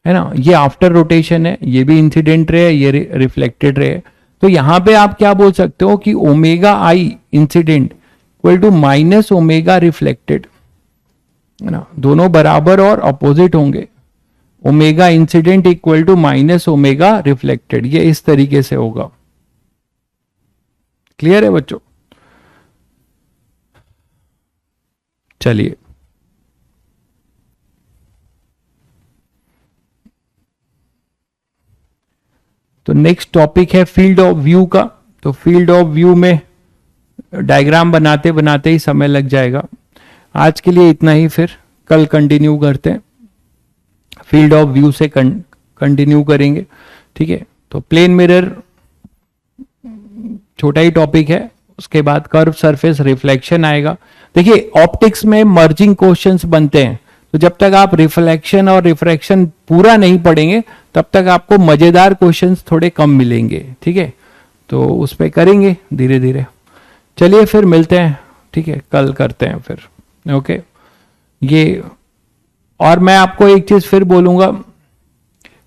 ना, ये आफ्टर रोटेशन है, ये भी इंसिडेंट रे है, ये रिफ्लेक्टेड रे है। तो यहां पे आप क्या बोल सकते हो कि omega I incident equal to minus omega reflected, है ना, दोनों बराबर और अपोजिट होंगे। Omega incident equal to minus omega reflected, ये इस तरीके से होगा। क्लियर है बच्चों? चलिए तो नेक्स्ट टॉपिक है फील्ड ऑफ व्यू का। तो फील्ड ऑफ व्यू में डायग्राम बनाते बनाते ही समय लग जाएगा। आज के लिए इतना ही, फिर कल कंटिन्यू करते हैं, फील्ड ऑफ व्यू से कंटिन्यू करेंगे, ठीक है। तो प्लेन मिरर छोटा ही टॉपिक है, उसके बाद कर्व सरफेस रिफ्लेक्शन आएगा। देखिए ऑप्टिक्स में मर्जिंग क्वेश्चंस बनते हैं, तो जब तक आप रिफ्लेक्शन और रिफ्रैक्शन पूरा नहीं पढ़ेंगे तब तक आपको मजेदार क्वेश्चंस थोड़े कम मिलेंगे, ठीक है। तो उस पर करेंगे धीरे धीरे। चलिए फिर मिलते हैं, ठीक है, कल करते हैं फिर। ओके ये, और मैं आपको एक चीज फिर बोलूंगा,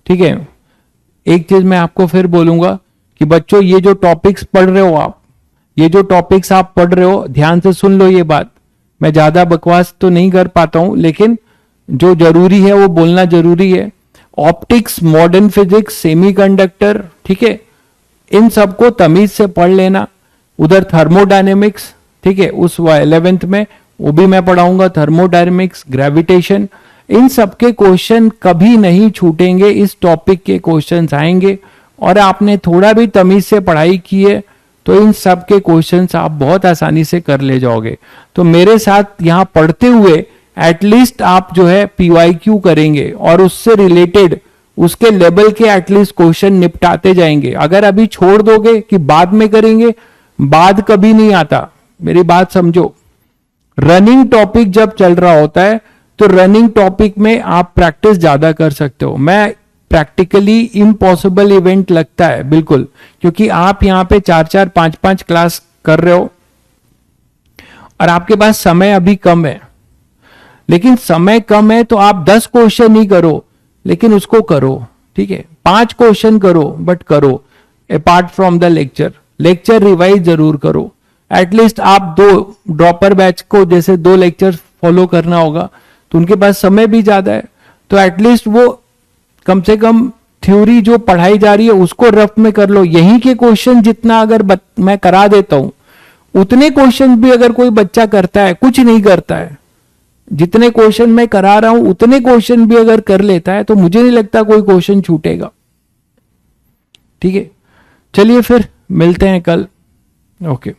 ठीक है, एक चीज मैं आपको फिर बोलूंगा कि बच्चों ये जो टॉपिक्स पढ़ रहे हो आप, ये जो टॉपिक्स आप पढ़ रहे हो ध्यान से सुन लो ये बात। मैं ज्यादा बकवास तो नहीं कर पाता हूं, लेकिन जो जरूरी है वो बोलना जरूरी है। ऑप्टिक्स, मॉडर्न फिजिक्स, सेमीकंडक्टर, ठीक है, इन सबको तमीज से पढ़ लेना। उधर थर्मोडायनेमिक्स, ठीक है, उस 11th में वो भी मैं पढ़ाऊंगा, थर्मोडायनेमिक्स, ग्रेविटेशन, इन सब के क्वेश्चन कभी नहीं छूटेंगे। इस टॉपिक के क्वेश्चंस आएंगे, और आपने थोड़ा भी तमीज से पढ़ाई की है तो इन सब के क्वेश्चंस आप बहुत आसानी से कर ले जाओगे। तो मेरे साथ यहां पढ़ते हुए एटलीस्ट आप जो है पीवाईक्यू करेंगे और उससे रिलेटेड उसके लेवल के एटलीस्ट क्वेश्चन निपटाते जाएंगे। अगर अभी छोड़ दोगे कि बाद में करेंगे, बाद कभी नहीं आता, मेरी बात समझो। रनिंग टॉपिक जब चल रहा होता है तो रनिंग टॉपिक में आप प्रैक्टिस ज्यादा कर सकते हो। मैं प्रैक्टिकली इम्पॉसिबल इवेंट लगता है बिल्कुल, क्योंकि आप यहां पे 4-4, 5-5 क्लास कर रहे हो और आपके पास समय अभी कम है। लेकिन समय कम है तो आप 10 क्वेश्चन ही करो, लेकिन उसको करो, ठीक है, 5 क्वेश्चन करो, बट करो। Apart from the lecture, lecture revise जरूर करो। एटलीस्ट आप 2 ड्रॉपर बैच को जैसे 2 लेक्चर फॉलो करना होगा तो उनके पास समय भी ज्यादा है, तो एटलीस्ट वो कम से कम थ्योरी जो पढ़ाई जा रही है उसको रफ में कर लो। यहीं के क्वेश्चन जितना अगर मैं करा देता हूं, उतने क्वेश्चन भी अगर कोई बच्चा करता है, कुछ नहीं करता है, जितने क्वेश्चन मैं करा रहा हूं उतने क्वेश्चन भी अगर कर लेता है तो मुझे नहीं लगता कोई क्वेश्चन छूटेगा। ठीक है, चलिए फिर मिलते हैं कल। ओके।